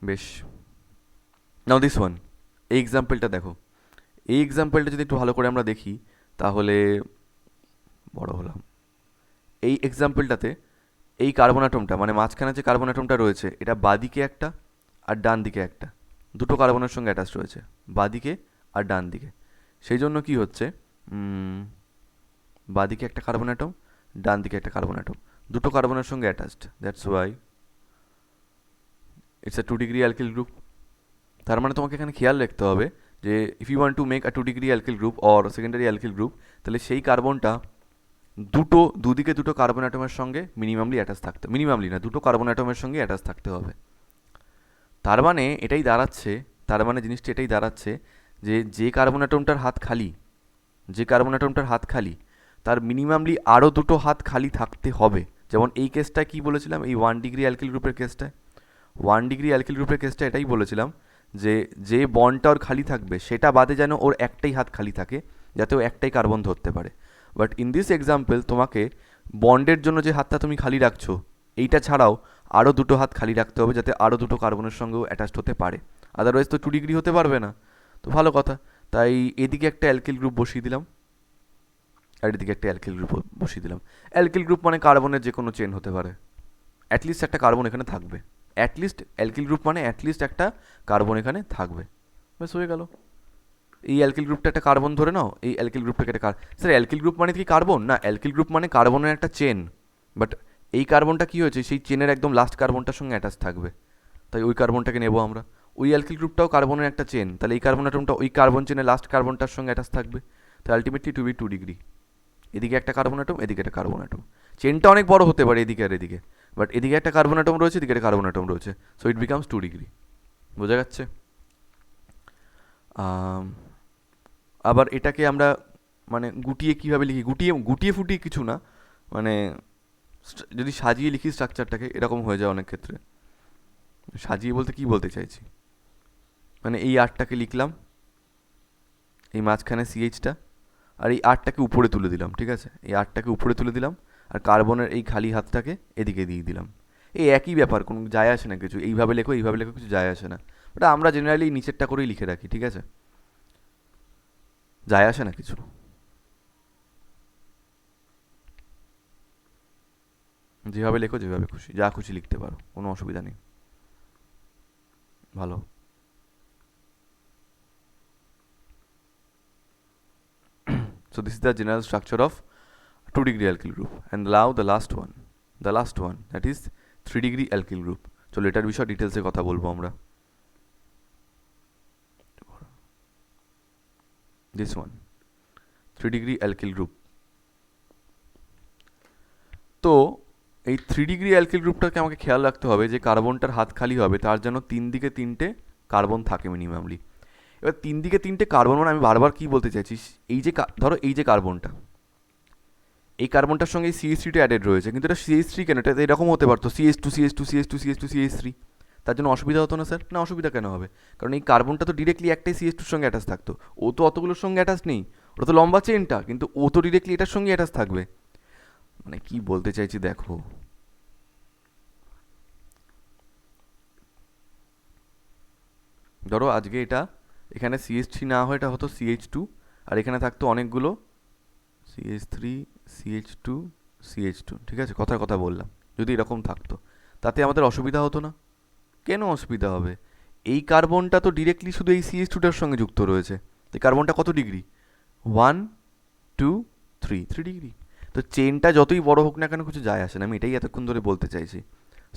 বেশ, নাও দিস ওয়ান, এই এক্সাম্পলটা দেখো। এই এক্সাম্পলটা যদি একটু ভালো করে আমরা দেখি তাহলে বড় হলাম। এই এক্সাম্পলটাতে এই কার্বন অ্যাটমটা মানে মাঝখানে যে কার্বন অ্যাটমটা রয়েছে এটা বাদিকে একটা আর ডান দিকে একটা, দুটো কার্বনের সঙ্গে অ্যাটাচ রয়েছে বাদিকে আর ডান দিকে। সেই জন্য কি হচ্ছে, বাদিকে একটা কার্বন অ্যাটম, ডান দিকে একটা কার্বন অ্যাটম, দুটো কার্বনের সঙ্গে attached, that's why it's a 2 degree alkyl group. তার মানে তোমাকে এখানে খেয়াল রাখতে হবে যে if you want to make a 2 degree alkyl group or secondary alkyl group, তাহলে সেই কার্বনটা দুদিকে দুটো কার্বন অ্যাটমের সঙ্গে মিনিমামলি অ্যাটাচ থাকতে, মিনিমামলি না, দুটো কার্বন অ্যাটমের সঙ্গে অ্যাটাচ থাকতে হবে। তার মানে এটাই দাঁড়াচ্ছে, তার মানে জিনিসটা এটাই দাঁড়াচ্ছে যে যে কার্বন অ্যাটমটার হাত খালি, যে কার্বন অ্যাটমটার হাত খালি তার মিনিমামলি আরও দুটো হাত খালি থাকতে হবে। যেমন এই কেসটায় কী বলেছিলাম, এই 1 ডিগ্রি অ্যালকিল গ্রুপের কেসটায়, 1 ডিগ্রি অ্যালকিল গ্রুপের কেসটা এটাই বলেছিলাম যে যে বন্ডটা ওর খালি থাকবে সেটা বাদে যেন ওর একটাই হাত খালি থাকে, যাতে ও একটাই কার্বন ধরতে পারে। বাট ইন দিস এক্সাম্পল তোমাকে বন্ডের জন্য যে হাতটা তুমি খালি রাখছো এইটা ছাড়াও আরও দুটো হাত খালি রাখতে হবে, যাতে আরও দুটো কার্বনের সঙ্গেও অ্যাটাচড হতে পারে। আদারওয়াইজ তো 2 ডিগ্রি হতে পারবে না। তো ভালো কথা, তাই এদিকে একটা অ্যালকিল গ্রুপ বসিয়ে দিলাম আর এদিকে একটা অ্যালকিল গ্রুপ বসিয়ে দিলাম। অ্যালকিল গ্রুপ মানে কার্বনের যে কোনো চেন হতে পারে, অ্যাটলিস্ট একটা কার্বন এখানে থাকবে। অ্যাটলিস্ট অ্যালকিল গ্রুপ মানে অ্যাটলিস্ট একটা কার্বন এখানে থাকবে। ব্যাস হয়ে গেল। এই অ্যালকিল গ্রুপটা একটা কার্বন ধরে নাও, এই অ্যালকিল গ্রুপটাকে একটা স্যার অ্যালকিল গ্রুপ মানে কি কার্বন? না, অ্যালকিল গ্রুপ মানে কার্বনের একটা চেন, বাট এই কার্বনটা কী হয়েছে সেই চেনের একদম লাস্ট কার্বনটার সঙ্গে অ্যাটাচ থাকবে, তাই ওই কার্বনটাকে নেবো আমরা। ওই অ্যালকিল গ্রুপটাও কার্বনের একটা চেন, তাহলে এই কার্বন অ্যাটমটা ওই কার্বন চেনের লাস্ট কার্বনটার সঙ্গে অ্যাটাচ থাকবে, তাই আলটিমেটলি টু বি 2 ডিগ্রি। এদিকে একটা কার্বন অ্যাটম, এদিকে একটা কার্বন অ্যাটম, চেনটা অনেক বড় হতে পারে এদিকে আর এদিকে, বাট এদিকে একটা কার্বন অ্যাটম রয়েছে, এদিকে একটা কার্বন অ্যাটম রয়েছে, সো ইট বিকামস 2 ডিগ্রি। বোঝা যাচ্ছে? আবার এটাকে আমরা মানে গুটিয়ে কীভাবে লিখি, গুটিয়ে গুটিয়ে ফুটিয়ে কিছু না, মানে যদি সাজিয়ে লিখি স্ট্রাকচারটাকে এরকম হয়ে যায় অনেক ক্ষেত্রে। সাজিয়ে বলতে কী বলতে চাইছি, মানে এই আরটাকে লিখলাম, এই মাঝখানে সিএইচটা, আর এই আরটাকে উপরে তুলে দিলাম, ঠিক আছে, এই আরটাকে উপরে তুলে দিলাম, আর কার্বনের এই খালি হাতটাকে এদিকে দিয়ে দিলাম। এই একই ব্যাপার, কোনো যায় আসে না কিছু, এইভাবে লেখো কিছু যায় আসে না, ওটা আমরা জেনারেলি নিচেরটা করেই লিখে রাখি, ঠিক আছে, যায় আসে না কিছু। যেভাবে লেখো যেভাবে খুশি, যা খুশি লিখতে পারো, কোনো অসুবিধা নেই। ভালো। So this is the general structure of 2 degree alkyl group. And now the last one that is 3 degree alkyl group. চলো এটার বিষয়ে ডিটেলসে কথা বলবো আমরা। This one 3 degree alkyl group. তো এই 3 ডিগ্রি অ্যালকিল গ্রুপটাকে আমাকে খেয়াল রাখতে হবে যে কার্বনটার হাত খালি হবে তার যেন 3 দিকে 3টে কার্বন থাকে মিনিমামলি। এবার 3 দিকে 3টে কার্বন মানে আমি বারবার কী বলতে চাইছি, এই যে ধরো এই যে কার্বনটা, এই কার্বনটার সঙ্গে CH3টা অ্যাডেড রয়েছে, কিন্তু এটা CH3 কেন, এটা এরকম হতে পারতো CH2 CH2 CH2 CH2 CH3, তার জন্য অসুবিধা হতো না স্যার? না, অসুবিধা কেন হবে, কারণ এই কার্বনটা তো ডিরেক্টলি একটাই CH2-র সঙ্গে অ্যাটাচ থাকতো, ও তো অতগুলোর সঙ্গে অ্যাটাচ নেই, ওটা তো লম্বা চেনটা, কিন্তু ও তো ডিরেক্টলি এটার সঙ্গে অ্যাটাচ থাকবে। মানে কি বলতে চাইছি দেখো, ধরো আজকে এটা এখানে CH3 না হয় এটা হতো CH2, আর এখানে থাকতো অনেকগুলো CH3 CH2 CH2, ঠিক আছে, কথার কথা বললাম, যদি এরকম থাকতো তাতে আমাদের অসুবিধা হতো না? কেন অসুবিধা হবে? এই কার্বনটা তো ডিরেক্টলি শুধু এই CH2টার সঙ্গে যুক্ত রয়েছে, এই কার্বনটা কত ডিগ্রি, 1 2 3 3 ডিগ্রি। তো চেনটা যতই বড় হোক না কেন কিছু যায় আসে না, আমি এটাই এতক্ষণ ধরে বলতে চাইছি।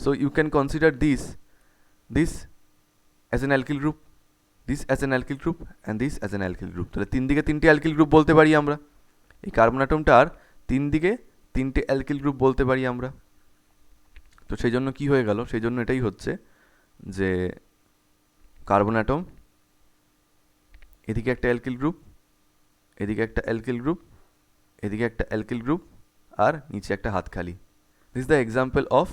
So you can consider this as an alkyl group, this as an alkyl group and this as an alkyl group. তাহলে 3 দিকে 3টে অ্যালকিল গ্রুপ বলতে পারি আমরা, এই কার্বন অ্যাটমটার 3 দিকে 3টে অ্যালকিল গ্রুপ বলতে পারি আমরা। তো সেই জন্য কী হয়ে গেল, সেই জন্য এটাই হচ্ছে যে কার্বন অ্যাটম, এদিকে একটা অ্যালকিল গ্রুপ, এদিকে একটা অ্যালকিল গ্রুপ, এদিকে একটা অ্যালকিল গ্রুপ, আর নিচে একটা হাত খালি। This the example of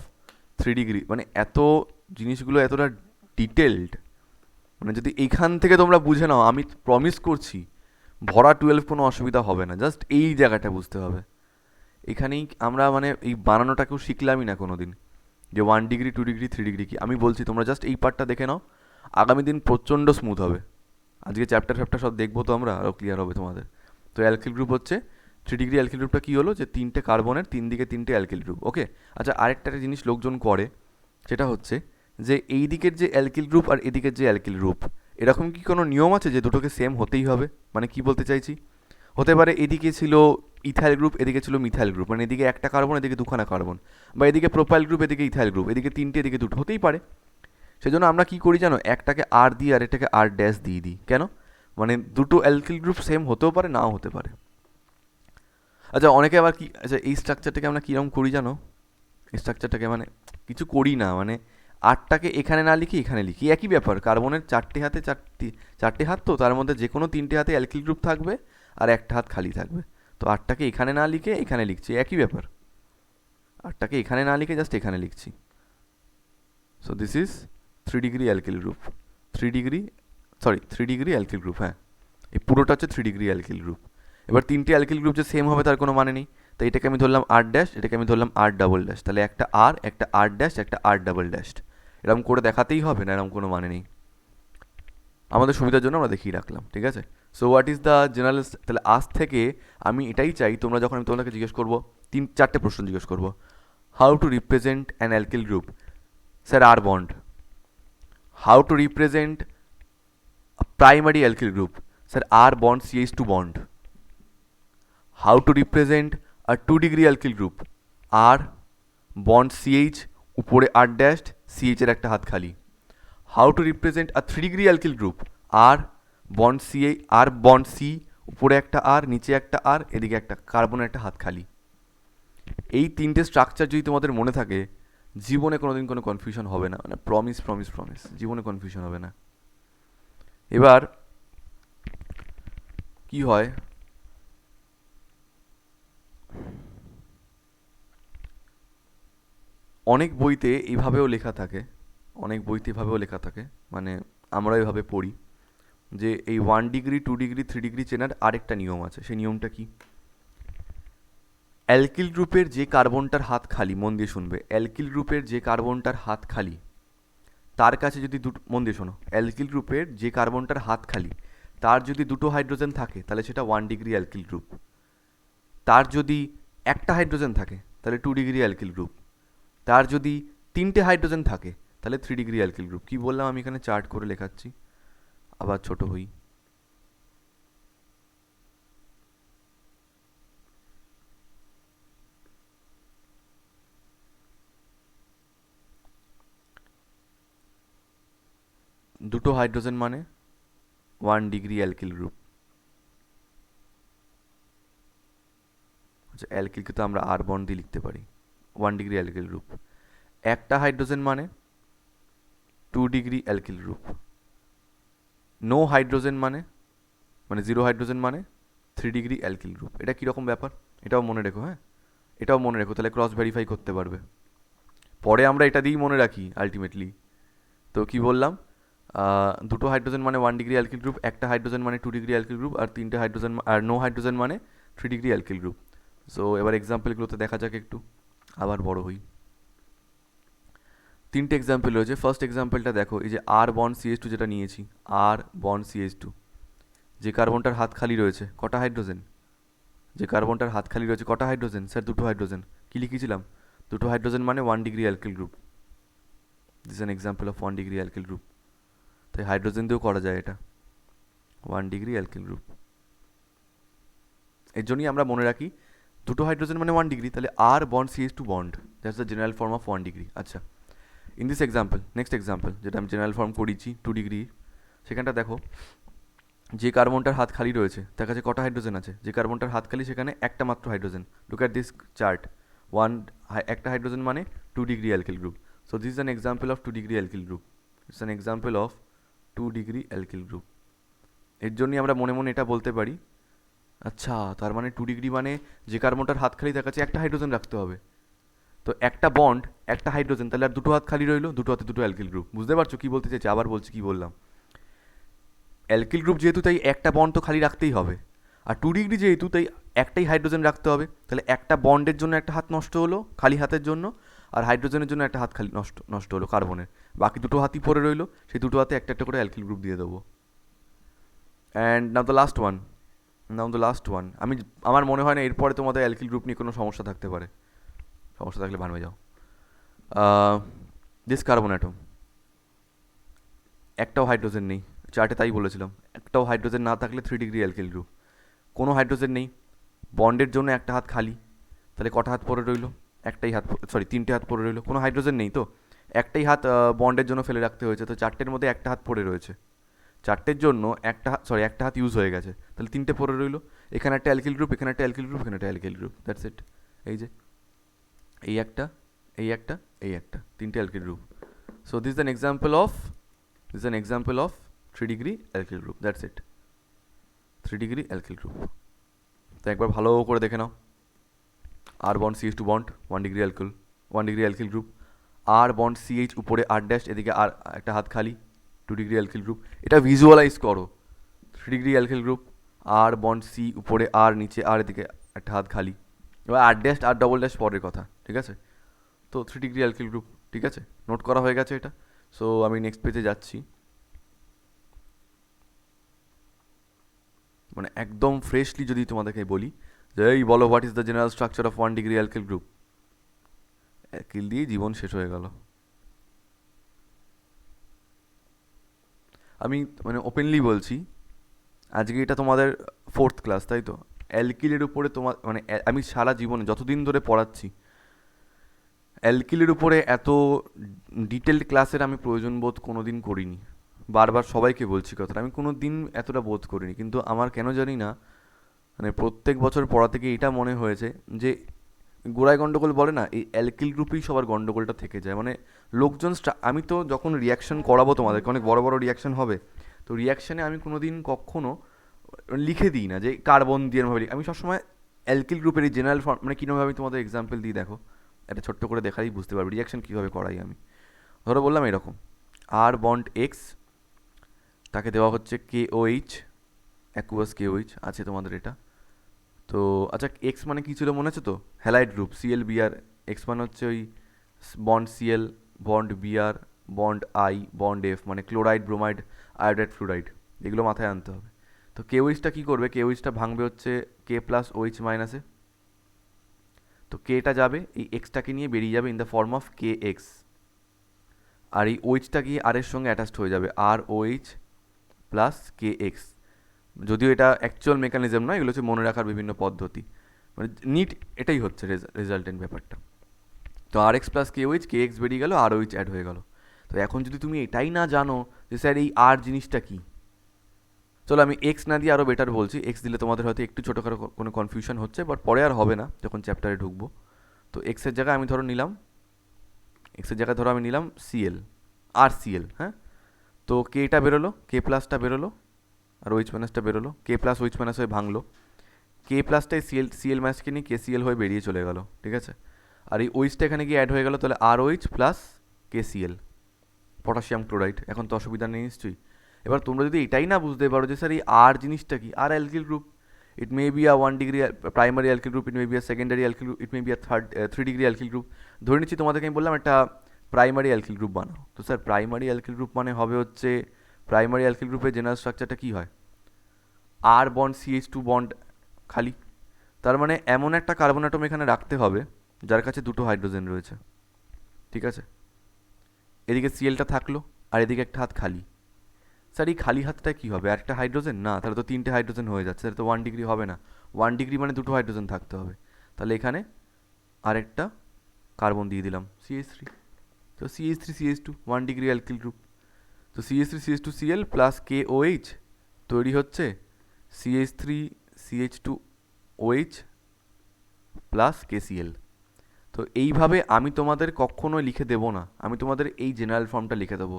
3 degree. মানে এত জিনিসগুলো এতটা ডিটেলড, মানে যদি এইখান থেকে তোমরা বুঝে নাও, আমি প্রমিস করছি ভরা 12 কোনো অসুবিধা হবে না, জাস্ট এই জায়গাটা বুঝতে হবে। এখানেই আমরা মানে এই বানানোটাকেও শিখলামই না কোনো দিন, যে 1 ডিগ্রি 2 ডিগ্রি 3 ডিগ্রি কি। আমি বলছি তোমরা জাস্ট এই পার্টটা দেখে নাও, আগামী দিন প্রচণ্ড স্মুথ হবে। আজকে চ্যাপ্টার ফ্যাপ্টার সব দেখবো তো আমরা, আরও ক্লিয়ার হবে তোমাদের। তো অ্যালকিল গ্রুপ হচ্ছে 3 ডিগ্রি অ্যালকিল গ্রুপটা কী হলো, যে 3টে কার্বনের 3 দিকে 3টে অ্যালকিল গ্রুপ। ওকে, আচ্ছা আরেকটা জিনিস লোকজন করে, সেটা হচ্ছে যে এই দিকের যে অ্যালকিল গ্রুপ আর এদিকের যে অ্যালকিল গ্রুপ, এরকম কি কোনো নিয়ম আছে যে দুটোকে সেম হতেই হবে? মানে কি বলতে চাইছি, হতে পারে এদিকে ছিল ইথাইল গ্রুপ, এদিকে ছিল মিথাইল গ্রুপ, মানে এদিকে একটা কার্বন এদিকে দুখানা কার্বন, বা এদিকে প্রোপাইল গ্রুপ এদিকে ইথাইল গ্রুপ, এদিকে 3টে এদিকে 2টো, হতেই পারে। সেজন্য আমরা কি করি জানো, একটাকে আর দিই আর এটাকে আর ড্যাশ দিয়ে দিই। কেন? মানে দুটো অ্যালকিল গ্রুপ সেম হতেও পারে, নাও হতে পারে। আচ্ছা অনেকে আবার কি, আচ্ছা এই স্ট্রাকচারটাকে আমরা কীরকম করি জানো, এই স্ট্রাকচারটাকে মানে কিছু করি না, মানে আটটাকে এখানে না লিখি এখানে লিখি, একই ব্যাপার। কার্বনের চারটে হাতে চারটে হাত, তো তার মধ্যে যে কোনো 3টে হাতে অ্যালকিল গ্রুপ থাকবে আর একটা হাত খালি থাকবে। তো আটটাকে এখানে না লিখে এখানে লিখছি, একই ব্যাপার। আটটাকে এখানে না লিখে জাস্ট এখানে লিখছি। So this is 3 degree alkyl group, 3 degree alkyl group, হ্যাঁ এই পুরোটা হচ্ছে 3 ডিগ্রি অ্যালকিল গ্রুপ। এবার 3টে অ্যালকিল গ্রুপ যে সেম হবে তার কোনো মানে নেই, তাই এটাকে আমি ধরলাম আর ড্যাশ, এটাকে আমি ধরলাম আর ডাবল ড্যাশ, তাহলে একটা আর ড্যাশ, একটা আর ডাবল ড্যাশ, এরকম করে দেখাতেই হবে না, এরকম কোনো মানে নেই। আমাদের সুবিধার জন্য আমরা দেখিয়ে রাখলাম, ঠিক আছে। So what is the general, তাহলে আজ থেকে আমি এটাই চাই, তোমরা যখন আমি তোমাদেরকে জিজ্ঞেস করবো 3-4টে প্রশ্ন জিজ্ঞেস করবো, how to represent an alkyl group, sir R bond. How to represent primary alkyl group, sir R bond CH2 bond. How to represent a 2 degree alkyl group, R bond CH, উপরে আর ড্যাশড, CH এর একটা হাত খালি। How to represent a 3 degree alkyl group, R bond R bond C, উপরে একটা আর নিচে একটা আর এদিকে একটা কার্বনের একটা হাত খালি। এই 3টে স্ট্রাকচার যদি তোমাদের মনে থাকে, জীবনে কোনোদিন কোনো কনফিউশন হবে না, মানে প্রমিস প্রমিস প্রমিস, জীবনে কনফিউশন হবে না। এবার কি হয়, অনেক বইতে এইভাবেও লেখা থাকে, মানে আমরা এভাবে পড়ি যে এই 1 ডিগ্রি 2 ডিগ্রি 3 ডিগ্রি চেনার আরেকটা নিয়ম আছে। সেই নিয়মটা কি, অ্যালকিল গ্রুপের যে কার্বনটার হাত খালি, মন দিয়ে শুনবে, অ্যালকিল গ্রুপের যে কার্বনটার হাত খালি তার কাছে যদি দুটো, মন দিয়ে শোনো, অ্যালকিল গ্রুপের যে কার্বনটার হাত খালি তার যদি দুটো হাইড্রোজেন থাকে তাহলে সেটা 1 ডিগ্রি অ্যালকিল গ্রুপ। তার যদি একটা হাইড্রোজেন থাকে তাহলে 2 ডিগ্রি অ্যালকিল গ্রুপ। তার যদি 3টে হাইড্রোজেন থাকে তাহলে 3 ডিগ্রি অ্যালকিল গ্রুপ। কী বললাম আমি এখানে চার্ট করে লেখাচ্ছি, আবার ছোট হই। দুটো হাইড্রোজেন মানে 1 ডিগ্রি অ্যালকিল গ্রুপ। আচ্ছা অ্যালকিলকে তো আমরা আর বন্ড দিয়ে লিখতে পারি, 1 ডিগ্রি অ্যালকিল গ্রুপ। একটা হাইড্রোজেন মানে 2 degree alkyl group. No hydrogen মানে, মানে 0 হাইড্রোজেন মানে 3 ডিগ্রি অ্যালকিল গ্রুপ। এটা কীরকম ব্যাপার, এটাও মনে রেখো, হ্যাঁ এটাও মনে রেখো, তাহলে ক্রস ভেরিফাই করতে পারবে। পরে আমরা এটা দিয়েই মনে রাখি আলটিমেটলি। তো কি বললাম, দুটো হাইড্রোজেন মানে 1 ডিগ্রি অ্যালকিল গ্রুপ, একটা হাইড্রোজেন মানে 2 ডিগ্রি অ্যালকিল গ্রুপ, আর 3টে হাইড্রোজেন আর নো হাইড্রোজেন মানে 3 ডিগ্রি অ্যালকিল গ্রুপ। সো এবার এক্সাম্পলগুলোতে দেখা যাক একটু, আবার বড় হই। 3টে এক্সাম্পল রয়েছে। ফার্স্ট এক্সাম্পলটা দেখো, এই যে আর বন্ড CH2 যেটা নিয়েছি, আর বন্ড CH2, যে কার্বনটার হাত খালি রয়েছে কটা হাইড্রোজেন, যে কার্বনটার হাত খালি রয়েছে কটা হাইড্রোজেন, স্যার দুটো হাইড্রোজেন। কী লিখেছিলাম, দুটো হাইড্রোজেন মানে 1 degree alkyl group. This an example of 1 degree alkyl group. তাই হাইড্রোজেন দিয়েও করা যায় এটা, 1 ডিগ্রি অ্যালকিল গ্রুপ। এর জন্যই আমরা মনে রাখি দুটো হাইড্রোজেন মানে 1 ডিগ্রি, তাহলে R bond CH2 bond, that's the general form of 1 degree. আচ্ছা in this example, next example যেটা আমি জেনারেল ফর্ম করেছি 2 ডিগ্রি, সেখানটা দেখো যে কার্বনটার হাত খালি রয়েছে তার কাছে কটা হাইড্রোজেন আছে, যে কার্বনটার হাত খালি সেখানে একটা মাত্র hydrogen. Look at this chart, একটা হাইড্রোজেন মানে 2 degree alkyl group. So this is an example of 2 degree alkyl group, it's an example of 2 degree alkyl group. এর জন্যই আমরা মনে মনে এটা বলতে পারি, আচ্ছা তার মানে 2 ডিগ্রি মানে যে কার্বনটার হাত খালি তার কাছে একটা হাইড্রোজেন রাখতে হবে, তো একটা বন্ড একটা হাইড্রোজেন, তাহলে আর দুটো হাত খালি রইলো, দুটো হাতে দুটো অ্যালকিল গ্রুপ। বুঝতে পারছো কী বলতে চাইছি, আবার বলছি কী বললাম। অ্যালকিল গ্রুপ যেহেতু, তাই একটা বন্ড তো খালি রাখতেই হবে। আর 2 ডিগ্রি যেহেতু, তাই একটাই হাইড্রোজেন রাখতে হবে। তাহলে একটা বন্ডের জন্য একটা হাত নষ্ট হলো খালি হাতের জন্য, আর হাইড্রোজেনের জন্য একটা হাত খালি নষ্ট নষ্ট হলো কার্বনের। বাকি দুটো হাতই পড়ে রইলো, সেই দুটো হাতে একটা একটা করে অ্যালকিল গ্রুপ দিয়ে দেবো। And now the last one, আমি আমার মনে হয় না এরপরে তোমাদের অ্যালকিল গ্রুপ নিয়ে কোনো সমস্যা থাকতে পারে। সমস্যা থাকলে ভানবে যাও। দিস কার্বন অ্যাটম, একটাও হাইড্রোজেন নেই, চার্টে তাই বলেছিলাম। একটাও হাইড্রোজেন না থাকলে 3 ডিগ্রি অ্যালকিল গ্রুপ। কোনো হাইড্রোজেন নেই, বন্ডের জন্য একটা হাত খালি, তাহলে কটা হাত পড়ে রইলো? একটাই হাত, সরি 3টে হাত পড়ে রইলো। কোনো হাইড্রোজেন নেই তো, একটাই হাত বন্ডের জন্য ফেলে রাখতে হয়েছে, তো 4টের মধ্যে একটা হাত পড়ে রয়েছে। 4টের জন্য একটা হাত ইউজ হয়ে গেছে, তাহলে 3টে পড়ে রইলো। এখানে একটা অ্যালকিল গ্রুপ, এখানে একটা অ্যালকিল গ্রুপ, এখানে একটা অ্যালকিল গ্রুপ, দ্যাটস ইট। এই যে এই একটা, এই একটা, এই একটা, 3টে alkyl group. So this an example of 3 degree alkyl group, that's it. 3 degree alkyl group. তো একবার ভালো করে দেখে নাও। R bond CH2 bond 1 degree alkyl group. আর বন্ড CH উপরে আর ড্যাশ, এদিকে আর একটা হাত খালি, 2 ডিগ্রি অ্যালকিল গ্রুপ। এটা ভিজুয়ালাইজ করো, 3 ডিগ্রি অ্যালকিল গ্রুপ, আর বন্ড সি উপরে আর নিচে আর, এদিকে একটা হাত খালি। এবার আর ড্যাশ আর ডবল ড্যাশ পরের কথা, ঠিক আছে? তো 3 ডিগ্রি অ্যালকিল গ্রুপ, ঠিক আছে, নোট করা হয়ে গেছে এটা। সো আমি নেক্সট পেজে যাচ্ছি। মানে একদম ফ্রেশলি যদি তোমাদেরকে বলি যে এই বলো, what is the general structure of 1 degree alkyl group, alkyl দিয়ে জীবন শেষ হয়ে গেল। আমি মানে ওপেনলি বলছি, আজকে এটা তোমাদের 4th ক্লাস, তাই তো? অ্যালকিলের উপরে তোমার মানে আমি সারা জীবনে যতদিন ধরে পড়াচ্ছি, অ্যালকিলের উপরে এত ডিটেলড ক্লাসের আমি প্রয়োজন বোধ কোনো দিন করিনি। বারবার সবাইকে বলছি কথাটা, আমি কোনো দিন এতটা বোধ করিনি। কিন্তু আমার কেন জানি না, মানে প্রত্যেক বছর পড়া থেকে এটা মনে হয়েছে যে গোড়ায় গন্ডগোল বলে না, এই অ্যালকিল গ্রুপেই সবার গন্ডগোলটা থেকে যায়। মানে লোকজন আমি তো যখন রিয়াকশন করাবো তোমাদেরকে, অনেক বড় বড় রিয়াকশন হবে, তো রিয়াকশানে আমি কোনো দিন কখনো লিখে দিই না যে কার্বন দিয়ে ভাবে, আমি সবসময় অ্যালকিল গ্রুপের এই জেনারেল ফর্ম, মানে কীভাবে আমি তোমাদের এক্সাম্পল দিই দেখো, একটা ছোট্ট করে দেখালেই বুঝতে পারবে রিয়াকশন কীভাবে করাই আমি। ধরো বললাম এরকম, আর বন্ড এক্স, তাকে দেওয়া হচ্ছে KOH, অ্যাকুয়াস KOH আছে তোমাদের এটা। তো আচ্ছা, এক্স মানে কী ছিল মনে আছে তো? Halide group ClBr। এক্স মানে হচ্ছে ওই bond Cl, bond Br, bond I, bond F, মানে ক্লোরাইড, ব্রোমাইড, আয়োডাইড, ফ্লুরাইড, এগুলো মাথায় আনতে হবে। তো KOHটা কী করবে? KOHটা ভাঙবে হচ্ছে K প্লাস OH মাইনাসে। তো কেটা যাবে এই এক্সটাকে নিয়ে বেরিয়ে যাবে in the form of KX, আর এই ওইচটা গিয়ে আর এর সঙ্গে অ্যাটাচড হয়ে যাবে ROH প্লাস KX। যদিও এটা অ্যাকচুয়াল মেকানিজম নয়, এগুলো হচ্ছে মনে রাখার বিভিন্ন পদ্ধতি, মানে নিট এটাই হচ্ছে রেজাল্টেন্ট ব্যাপারটা। তো RX প্লাস KX বেরিয়ে গেল, ROH অ্যাড হয়ে গেল। তো এখন যদি তুমি এটাই না জানো যে স্যার এই আর জিনিসটা কী, চলো আমি এক্স না দিয়ে আরও বেটার বলছি। এক্স দিলে তোমাদের হয়তো একটু ছোটোখাটো কোনো কনফিউশন হচ্ছে, বাট পরে আর হবে না যখন চ্যাপ্টারে ঢুকবো। তো এক্সের জায়গায় আমি নিলাম CL, RCl, হ্যাঁ। তো কেটা বেরোলো, K প্লাসটা বেরোলো, আর OH মাইনাসটা বেরোলো, K প্লাস OH মাইনাস হয়ে ভাঙলো, K প্লাসটাই CL মাইনাসকে নিয়ে KCl হয়ে বেরিয়ে চলে গেল, ঠিক আছে। আর এই ওইচটা এখানে গিয়ে অ্যাড হয়ে গেল, তাহলে ROH plus KCl, potassium chloride. এখন তো অসুবিধা নেই নিশ্চয়ই। এবার তোমরা যদি এটাই না বুঝতে পারো যে স্যার এই আর জিনিসটা কি, R alkyl group, it may be a 1 degree primary alkyl group, it may be a secondary alkyl group, it may be a 3 degree alkyl group. ধরে নিচ্ছি তোমাদেরকে আমি বললাম একটা প্রাইমারি অ্যালকিল গ্রুপ বানাও, তো স্যার প্রাইমারি অ্যালকিল গ্রুপ মানে হবে হচ্ছে, প্রাইমারি অ্যালকিল গ্রুপের জেনারেল স্ট্রাকচারটা কী হয়? আর বন্ড CH2 বন্ড খালি, তার মানে এমন একটা কার্বন অ্যাটম এখানে রাখতে হবে যার কাছে দুটো হাইড্রোজেন রয়েছে, ঠিক আছে। এদিকে CLটা থাকলো, আর এদিকে একটা হাত খালি। স্যার এই খালি হাতটা কী হবে? আর একটা হাইড্রোজেন না, তাহলে তো 3টে হাইড্রোজেন হয়ে যাচ্ছে, তাহলে তো 1 ডিগ্রি হবে না। 1 ডিগ্রি মানে দুটো হাইড্রোজেন থাকতে হবে, তাহলে এখানে আরেকটা কার্বন দিয়ে দিলাম CH3। তো CH3CH2 1 ডিগ্রি অ্যালকিল গ্রুপ। তো CH3CH2Cl প্লাস KOH তৈরি হচ্ছে CH3CH2OH প্লাস KCl। তো এইভাবে আমি তোমাদের কখনোই লিখে দেবো না, আমি তোমাদের এই জেনারেল ফর্মটা লিখে দেবো,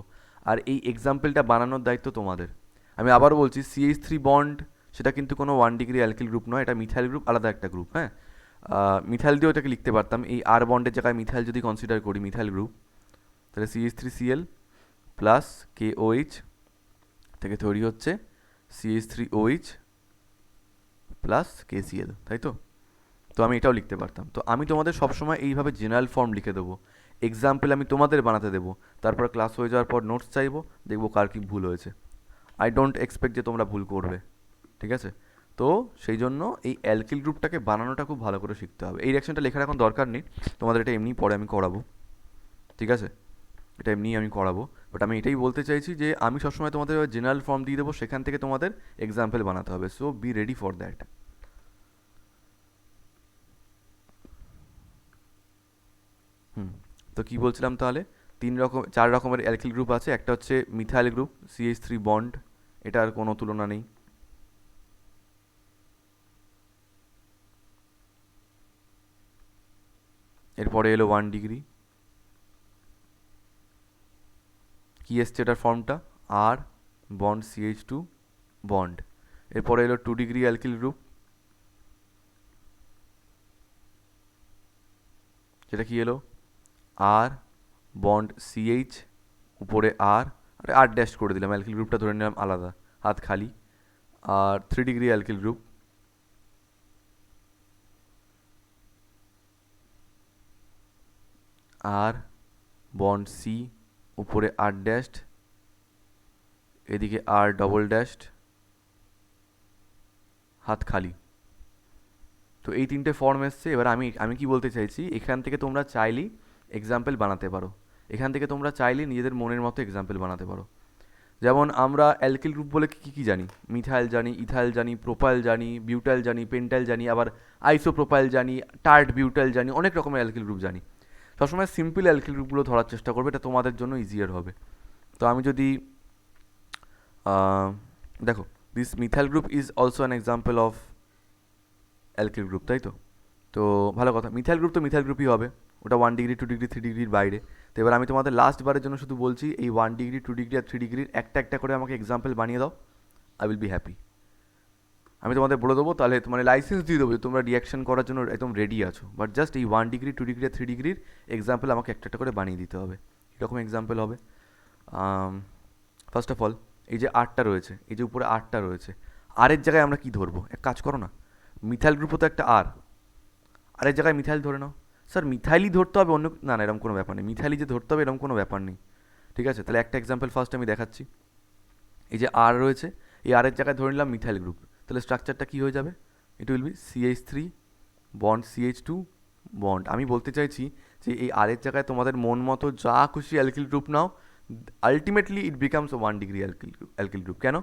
আর এই এক্সাম্পলটা বানানোর দায়িত্ব তোমাদের। আমি আবার বলছি, CH3 বন্ড সেটা কিন্তু কোনো 1 ডিগ্রি অ্যালকিল গ্রুপ নয়, এটা মিথাইল গ্রুপ, আলাদা একটা গ্রুপ, হ্যাঁ। মিথাইল দিয়েও এটাকে লিখতে পারতাম, এই আর বন্ডের জায়গায় মিথাইল যদি কনসিডার করি, মিথাইল গ্রুপ, তাহলে CH3Cl প্লাস KOH থেকে তৈরি হচ্ছে CH3OH প্লাস KCl, তাই তো? তো আমি এটাও লিখতে পারতাম। তো আমি তোমাদের সবসময় এইভাবে জেনারেল ফর্ম লিখে দেবো, এক্সাম্পল আমি তোমাদের বানাতে দেবো, তারপর ক্লাস হয়ে যাওয়ার পর নোটস চাইবো, দেখবো কার কী ভুল হয়েছে। আই ডোন্ট এক্সপেক্ট যে তোমরা ভুল করবে, ঠিক আছে? তো সেই জন্য এই অ্যালকিল গ্রুপটাকে বানানোটা খুব ভালো করে শিখতে হবে। এই রিয়াকশনটা লেখার এখন দরকার নেই, তোমাদের এটা এমনি পরে আমি করাবো, ঠিক আছে? এটা এমনি আমি করাবো, বাট আমি এটাই বলতে চাইছি যে আমি সবসময় তোমাদের জেনারেল ফর্ম দিয়ে দেবো, সেখান থেকে তোমাদের এক্সাম্পল বানাতে হবে। So be ready for that. হুম, তো কি বলছিলাম তাহলে? চার রকমের অ্যালকিল গ্রুপ আছে। একটা হচ্ছে মিথাইল গ্রুপ, CH3 বন্ড, এটার কোনো তুলনা নেই। এরপরে এলো 1 ডিগ্রি, কি এসছে এটার ফর্মটা? আর বন্ড CH2 বন্ড। এরপরে এলো 2 ডিগ্রি অ্যালকিল গ্রুপ, যেটা কি এলো? আর বন্ড CH, উপরে আর ড্যাশ করে দিলাম, অ্যালকিল গ্রুপটা ধরে নিলাম আলাদা, হাত খালি। আর 3 ডিগ্রি অ্যালকিল গ্রুপ, আর বন্ড C, উপরে আর ড্যাশড, এদিকে আর ডবল ড্যাশড, হাত খালি। তো এই তিনটে ফর্ম এসছে। এবার আমি আমি কি বলতে চাইছি, এখান থেকে তোমরা চাইলেই এক্সাম্পল বানাতে পারো, এখান থেকে তোমরা চাইলেই নিজেদের মনের মতো এক্সাম্পল বানাতে পারো। যেমন আমরা অ্যালকিল গ্রুপ বলে কী কী জানি? মিথাইল জানি, ইথাইল জানি, প্রোপাইল জানি, বিউটাইল জানি, পেন্টাইল জানি, আবার আইসোপ্রোপাইল জানি, টার্ট বিউটাইল জানি, অনেক রকমের অ্যালকিল গ্রুপ জানি। সবসময় সিম্পল অ্যালকিল গ্রুপগুলো ধরার চেষ্টা করবে, এটা তোমাদের জন্য ইজিয়ার হবে। তো আমি যদি দেখো, this methyl group is also an example of alkyl group, তাই তো? তো ভালো কথা, মিথাইল গ্রুপ তো মিথাইল গ্রুপই হবে, ওটা 1 ডিগ্রি, 2 ডিগ্রি, 3 ডিগ্রির বাইরে। তো এবার আমি তোমাদের লাস্ট বারের জন্য শুধু বলছি, এই 1 ডিগ্রি, 2 ডিগ্রি আর 3 ডিগ্রির একটা একটা করে আমাকে এক্সাম্পল বানিয়ে দাও, আই উইল বি হ্যাপি। আমি তোমাদের বলে দেবো, তাহলে মানে লাইসেন্স দিয়ে দেবো যে তোমরা রিয়াকশন করার জন্য একদম রেডি আছো, বাট জাস্ট এই 1 ডিগ্রি, 2 ডিগ্রি আর 3 ডিগ্রির এক্সাম্পল আমাকে একটা একটা করে বানিয়ে দিতে হবে। এরকম এক্সাম্পল হবে। ফার্স্ট অফ অল, এই যে আটটা রয়েছে, এই যে উপরে আটটা রয়েছে, আরের জায়গায় আমরা কি ধরবো? এক কাজ করো না, মিথাইল গ্রুপও তো একটা আরের জায়গায় মিথাইল ধরে নাও। স্যার মিথাইলই ধরতে হবে, অন্য না না, এরকম কোনো ব্যাপার নেই, মিথাইলই যে ধরতে হবে এরকম কোনো ব্যাপার নেই, ঠিক আছে? তাহলে একটা এক্সাম্পল ফার্স্ট আমি দেখাচ্ছি। এই যে আর রয়েছে, এই আরের জায়গায় ধরে নিলাম মিথাইল গ্রুপ, তাহলে স্ট্রাকচারটা কী হয়ে যাবে? ইট will B CH3 bond CH2 bond. আমি বলতে চাইছি যে এই আরের জায়গায় তোমাদের মন মতো যা খুশি alkyl group now, ultimately it becomes 1 degree alkyl group. কেন?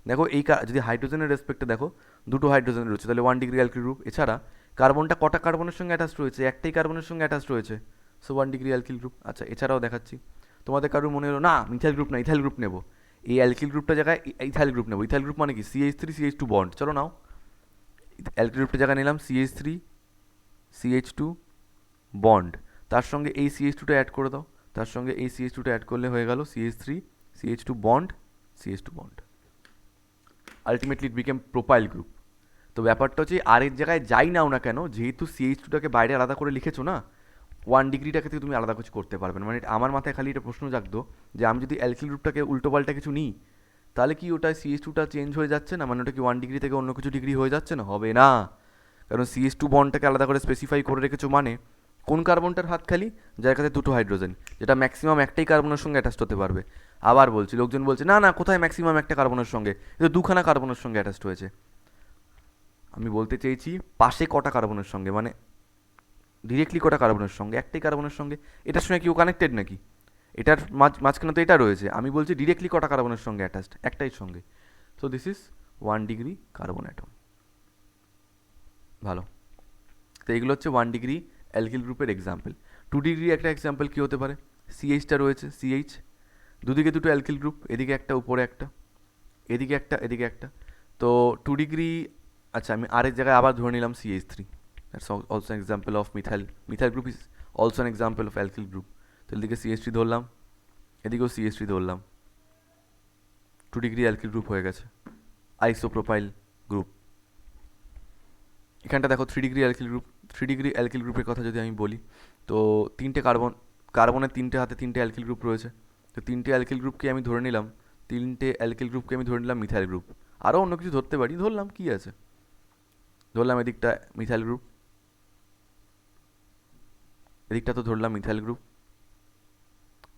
দেখো এই যদি হাইড্রোজেনের রেসপেক্টে দেখো, দুটো হাইড্রোজেন রয়েছে, তাহলে 1 ডিগ্রি অ্যালকিল গ্রুপ। এছাড়া কার্বনটা কটা কার্বনের সঙ্গে অ্যাটাচড রয়েছে? একটাই কার্বনের সঙ্গে অ্যাটাচড রয়েছে, সো 1 ডিগ্রি অ্যালকিল গ্রুপ। আচ্ছা, এছাড়াও দেখাচ্ছি, তোমাদের কারোর মনে হলো না মিথাইল গ্রুপ না ইথাইল গ্রুপ নেবো, এই অ্যালকিল গ্রুপটা জায়গায় ইথাইল গ্রুপ নেবো। ইথাইল গ্রুপ মানে কি? CH3 CH2 বন্ড, চলো নাও, অ্যালকিল গ্রুপটা জায়গায় নিলাম CH3 CH2 বন্ড, তার সঙ্গে এই CH2টা অ্যাড করে দাও, তার সঙ্গে এই CH2টা অ্যাড করলে হয়ে গেল CH3 CH2 bond CH2 bond. Ultimately ইট বিকেম প্রোপাইল গ্রুপ। তো ব্যাপারটা হচ্ছে আরের জায়গায় যাই নাও না কেন, যেহেতু CH2টাকে বাইরে আলাদা করে লিখেছো না, 1 ডিগ্রিটাকে থেকে তুমি আলাদা কিছু করতে পারবে না। মানে আমার মাথায় খালি এটা প্রশ্ন জাগতো যে আমি যদি অ্যালকিল গ্রুপটাকে উল্টোপাল্টা কিছু নিই, তাহলে কি ওটা CH2টা চেঞ্জ হয়ে যাচ্ছে না? মানে ওটা কি 1 ডিগ্রি থেকে অন্য কিছু ডিগ্রি হয়ে যাচ্ছে না? হবে না, কারণ CH2 বন্ডটাকে আলাদা করে স্পেসিফাই করে রেখেছো, মানে কোন কার্বনটার হাত খালি? যার কাছে দুটো হাইড্রোজেন, যেটা ম্যাক্সিমাম একটাই কার্বনের সঙ্গে অ্যাটাচড হতে পারবে। আবার বলছি, লোকজন বলছে না না, কোথায় ম্যাক্সিমাম একটা কার্বনের সঙ্গে, এটা দুখানা কার্বনের সঙ্গে অ্যাটাচড হয়েছে। আমি বলতে চেয়েছি পাশে কটা কার্বনের সঙ্গে, মানে ডিরেক্টলি কটা কার্বনের সঙ্গে? একটাই কার্বনের সঙ্গে। এটার সঙ্গে কেউ কানেক্টেড নাকি? এটার মাঝখানে তো এটা রয়েছে। আমি বলছি ডিরেক্টলি কটা কার্বনের সঙ্গে অ্যাটাচড? একটাই সঙ্গে। So this is 1 degree carbon atom. ভালো, তো এগুলো হচ্ছে 1 ডিগ্রি অ্যালকিল গ্রুপের এক্সাম্পল। 2 ডিগ্রি একটা এক্সাম্পল কী হতে পারে? CHটা রয়েছে, CH, দুদিকে দুটো অ্যালকিল গ্রুপ, এদিকে একটা উপরে একটা, এদিকে একটা এদিকে একটা। তো 2 ডিগ্রি, আচ্ছা আমি আরেক জায়গায় আবার ধরে নিলাম CH3, that's also an example of methyl group is also an example of alkyl group. তো এদিকে CH3 ধরলাম, এদিকেও CH3 ধরলাম, 2 ডিগ্রি অ্যালকিল গ্রুপ হয়ে গেছে, আইসোপ্রোপাইল গ্রুপ। এখানটা দেখো 3 degree alkyl group. 3 degree alkyl গ্রুপের কথা যদি আমি বলি, তো তিনটে কার্বনের তিনটে হাতে তিনটে অ্যালকিল গ্রুপ রয়েছে। তো তিনটে অ্যালকিল গ্রুপকে আমি ধরে নিলাম মিথাইল গ্রুপ। আরও অন্য কিছু ধরতে পারি, ধরলাম, কি আছে, ধরলাম এদিকটা মিথাইল গ্রুপ, এদিকটা তো ধরলাম মিথাইল গ্রুপ,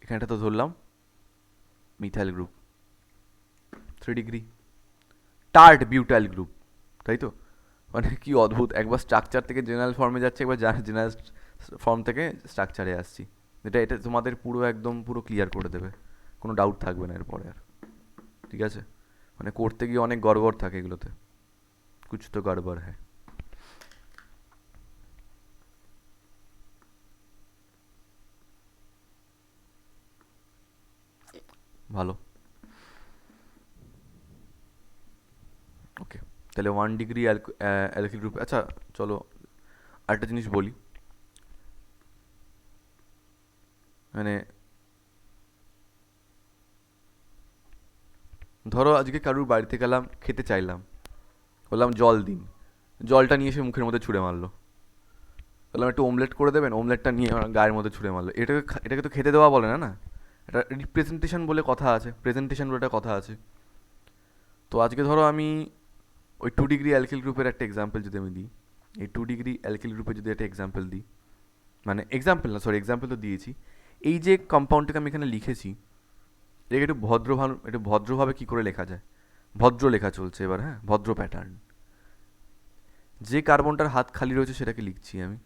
এখানটা তো ধরলাম methyl group, 3 degree, tart butyl group, তাই তো? মানে কি অদ্ভুত, একবার স্ট্রাকচার থেকে জেনারেল ফর্মে যাচ্ছে, একবার জেনারেল ফর্ম থেকে স্ট্রাকচারে আসছি, এটা তোমাদের পুরো একদম পুরো ক্লিয়ার করে দেবে, কোনো ডাউট থাকবে না এরপরে আর, ঠিক আছে? মানে করতে গিয়ে অনেক গড়বড় থাকে এগুলোতে, কুছ তো গড়বড় হ্যাঁ। ভালো, ওকে, তাহলে 1 ডিগ্রি অ্যালকিল গ্রুপ। আচ্ছা চলো আরেকটা জিনিস বলি, মানে ধরো আজকে কারুর বাড়িতে গেলাম, খেতে চাইলাম, বললাম জল দিন, জলটা নিয়ে এসে মুখের মধ্যে ছুঁড়ে মারলো, বললাম একটু অমলেট করে দেবেন, অমলেটটা নিয়ে আমার গায়ের মধ্যে ছুঁড়ে মারলো, এটাকে তো খেতে দেওয়া বলে না, না, এটা রিপ্রেজেন্টেশন বলে কথা আছে, প্রেজেন্টেশন বলে একটা কথা আছে। তো আজকে ধরো আমি ওই 2 ডিগ্রি অ্যালকিল গ্রুপের একটা এক্সাম্পল যদি আমি দিই, এই 2 ডিগ্রি অ্যালকিল গ্রুপে যদি একটা এক্সাম্পল দিই, মানে এক্সাম্পল না, সরি, এক্সাম্পল তো দিয়েছি, এই যে কম্পাউন্ডটাকে আমি এখানে লিখেছি, এটাকে একটু ভদ্রভাবে কী করে লেখা যায়, ভদ্র লেখা চলছে এবার, হ্যাঁ, ভদ্র প্যাটার্ন। যে কার্বনটার হাত খালি রয়েছে সেটাকে লিখছি আমি,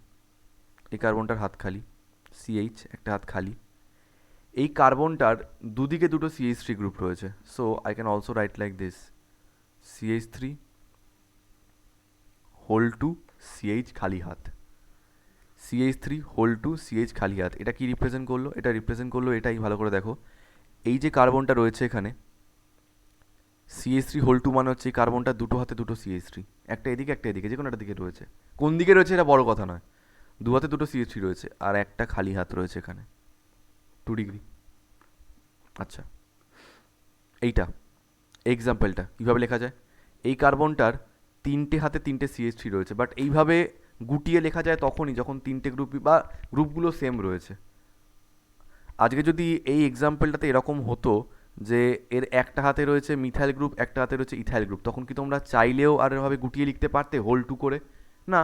এই কার্বনটার হাত খালি, সিএইচ একটা হাত খালি, এই কার্বনটার দুদিকে দুটো CH3 গ্রুপ রয়েছে, so I can also write like this, CH3 whole two CH খালি হাত, CH3 হোল টু CH খালি হাত, এটা কি রিপ্রেজেন্ট করলো? এটা রিপ্রেজেন্ট করলো এটাই, ভালো করে দেখো, এই যে কার্বনটা রয়েছে এখানে, CH3 হোল টু মানে হচ্ছে এই কার্বনটা দুটো হাতে দুটো CH3, একটা এদিকে একটা এদিকে, যে কোনো একটা দিকে রয়েছে, কোন দিকে রয়েছে এটা বড় কথা নয়, দু হাতে দুটো CH3 রয়েছে, আর একটা খালি হাত রয়েছে এখানে, 2 ডিগ্রি। আচ্ছা, এইটা এক্সাম্পলটা কীভাবে লেখা যায়, এই কার্বনটার তিনটে হাতে তিনটে CH3 রয়েছে, বাট এইভাবে গুটিয়ে লেখা যায় তখনই যখন তিনটে গ্রুপই বা গ্রুপগুলো সেম রয়েছে। আজকে যদি এই এক্সাম্পলটাতে এরকম হতো যে এর একটা হাতে রয়েছে মিথাইল গ্রুপ, একটা হাতে রয়েছে ইথাইল গ্রুপ, তখন কি তোমরা চাইলেও আর এভাবে গুটিয়ে লিখতে পারতে হোল টু করে? না,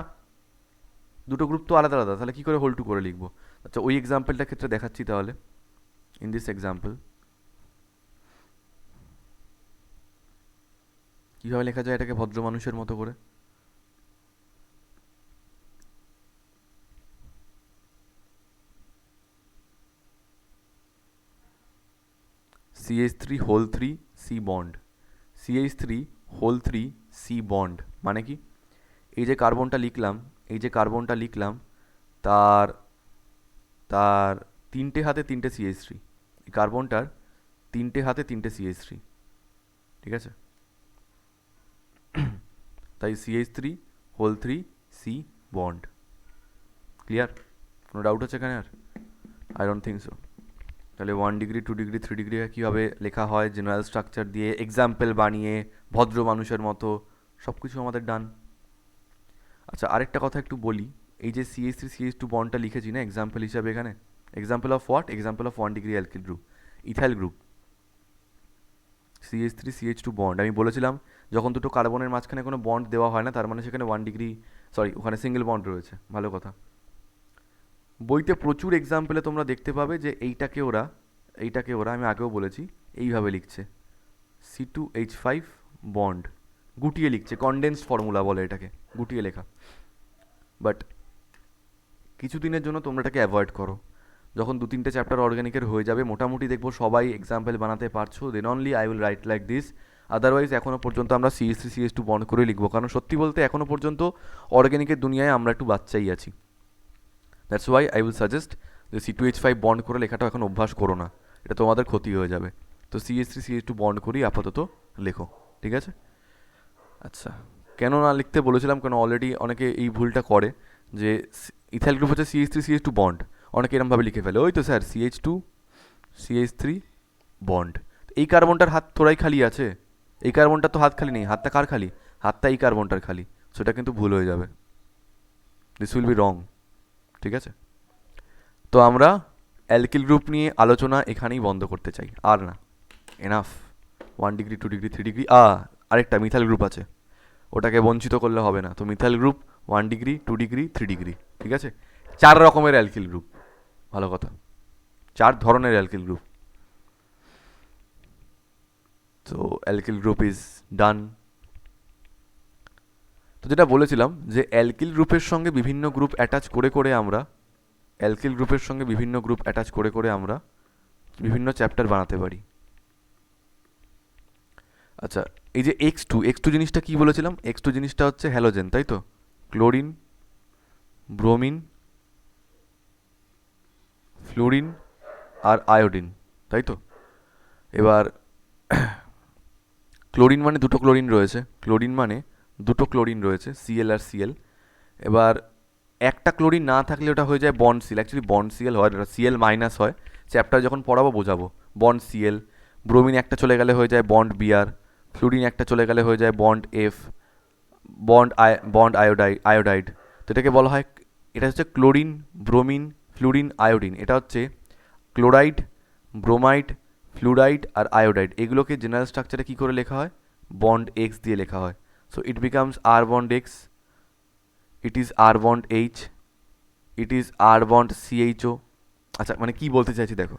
দুটো গ্রুপ তো আলাদা আলাদা, তাহলে কী করে হোল টু করে লিখবো? আচ্ছা, ওই এক্সাম্পলটার ক্ষেত্রে দেখাচ্ছি তাহলে, ইন দিস এক্সাম্পল কীভাবে লেখা যায় এটাকে ভদ্র মানুষের মতো করে। CH3 whole 3 C bond, CH3 whole 3 C bond মানে কি, এই যে কার্বনটা লিখলাম, এই যে কার্বনটা লিখলাম, তার তার তিনটে হাতে তিনটে CH3, এই কার্বনটার তিনটে হাতে তিনটে CH3, ঠিক আছে? তাই CH3 whole 3 C bond, clear? কোনো ডাউট আছে এখানে আর? I don't think so. তাহলে 1 ডিগ্রি 2 ডিগ্রি 3 ডিগ্রি কীভাবে লেখা হয় জেনারেল স্ট্রাকচার দিয়ে, এক্সাম্পল বানিয়ে, ভদ্র মানুষের মতো, সব কিছু আমাদের ডান। আচ্ছা, আরেকটা কথা একটু বলি, এই যে CH3 CH2 বন্ডটা লিখেছি না এক্সাম্পল হিসাবে এখানে, example of what? Example of 1 degree alkyl group, ethyl group, CH3 CH2 bond. আমি বলেছিলাম যখন দুটো কার্বনের মাঝখানে কোনো বন্ড দেওয়া হয় না, তার মানে সেখানে 1 ডিগ্রি, সরি, ওখানে সিঙ্গেল বন্ড রয়েছে, ভালো কথা। বইতে প্রচুর এক্সাম্পলে তোমরা দেখতে পাবে যে এইটাকে ওরা আমি আগেও বলেছি এইভাবে লিখছে, C2H5 বন্ড, গুটিয়ে লিখছে, কনডেন্সড ফর্মুলা বলে এটাকে, গুটিয়ে লেখা। বাট কিছুদিনের জন্য তোমরা এটাকে অ্যাভয়েড করো, যখন 2-3টে চ্যাপ্টার অর্গানিকের হয়ে যাবে, মোটামুটি দেখবো সবাই এক্সাম্পল বানাতে পারছো, then only I will write like this. Otherwise এখনও পর্যন্ত আমরা CH3 CH2 বন্ড করে লিখবো, কারণ সত্যি বলতে এখনও পর্যন্ত অর্গানিকের দুনিয়ায় আমরা একটু বাচ্চাই আছি। That's why I will suggest যে C2H5 বন্ড করে লেখাটা এখন অভ্যাস করো না, এটা তোমাদের ক্ষতি হয়ে যাবে। তো CH3 CH2 বন্ড করেই আপাতত লেখো, ঠিক আছে? আচ্ছা, কেন না লিখতে বলেছিলাম, কেন অলরেডি অনেকে এই ভুলটা করে যে ইথাইল গ্রুপ হচ্ছে CH3 CH2 বন্ড, অনেকে এরমভাবে লিখে ফেলে, ওই তো স্যার CH2 CH3 বন্ড, এই কার্বনটার হাত থোড়াই খালি আছে, এই কার্বনটার তো হাত খালি নেই, হাতটা কার খালি? হাতটা এই কার্বনটার খালি, সেটা কিন্তু ভুল হয়ে যাবে, দিস উইল বি রং, ঠিক আছে? তো আমরা অ্যালকিল গ্রুপ নিয়ে আলোচনা এখানেই বন্ধ করতে চাই, আর না, এনাফ। 1 ডিগ্রি 2 ডিগ্রি 3 ডিগ্রি, আরেকটা মিথাইল গ্রুপ আছে, ওটাকে বঞ্চিত করলে হবে না। তো methyl group 1 degree, 2 degree, 3 degree, ঠিক আছে? 4 রকমের অ্যালকিল গ্রুপ, ভালো কথা, 4 ধরনের অ্যালকিল গ্রুপ। তো অ্যালকিল গ্রুপ ইজ ডান। তো যেটা বলেছিলাম যে অ্যালকিল গ্রুপের সঙ্গে বিভিন্ন গ্রুপ অ্যাটাচ করে করে আমরা অ্যালকিল গ্রুপের সঙ্গে বিভিন্ন গ্রুপ অ্যাটাচ করে করে আমরা বিভিন্ন চ্যাপ্টার বানাতে পারি। আচ্ছা, এই যে এক্স টু জিনিসটা কি বলেছিলাম? এক্স টু জিনিসটা হচ্ছে হ্যালোজেন, তাই তো? ক্লোরিন, ব্রোমিন, ফ্লোরিন আর আয়োডিন, তাই তো? এবার ক্লোরিন মানে দুটো ক্লোরিন রয়েছে, ক্লোরিন মানে দুটো ক্লোরিন রয়েছে, সিএল আর সিএল। এবার একটা ক্লোরিন না থাকলে ওটা হয়ে যায় bond CL, actually bond CL হয়, ওটা সিএল মাইনাস হয়, চ্যাপ্টার যখন পড়াবো বোঝাবো। বন্ড সিএল, ব্রোমিন একটা চলে গেলে হয়ে যায় বন্ড বিআর, ফ্লুরিন একটা চলে গেলে হয়ে যায় বন্ড এফ, বন্ড আয়োডাইড। তো এটাকে বলা হয়, এটা হচ্ছে ক্লোরিন, ব্রোমিন, ফ্লুরিন, আয়োডিন। এটা হচ্ছে ক্লোরাইড, ব্রোমাইড, ফ্লুরাইড আর আয়োডাইড। এগুলোকে জেনারেল স্ট্রাকচারে কী করে লেখা হয়? বন্ড এক্স দিয়ে লেখা হয়। So it becomes R bond X, it is R bond H, it is R bond CHO. আচ্ছা, মানে কি বলতে চাইছি দেখো,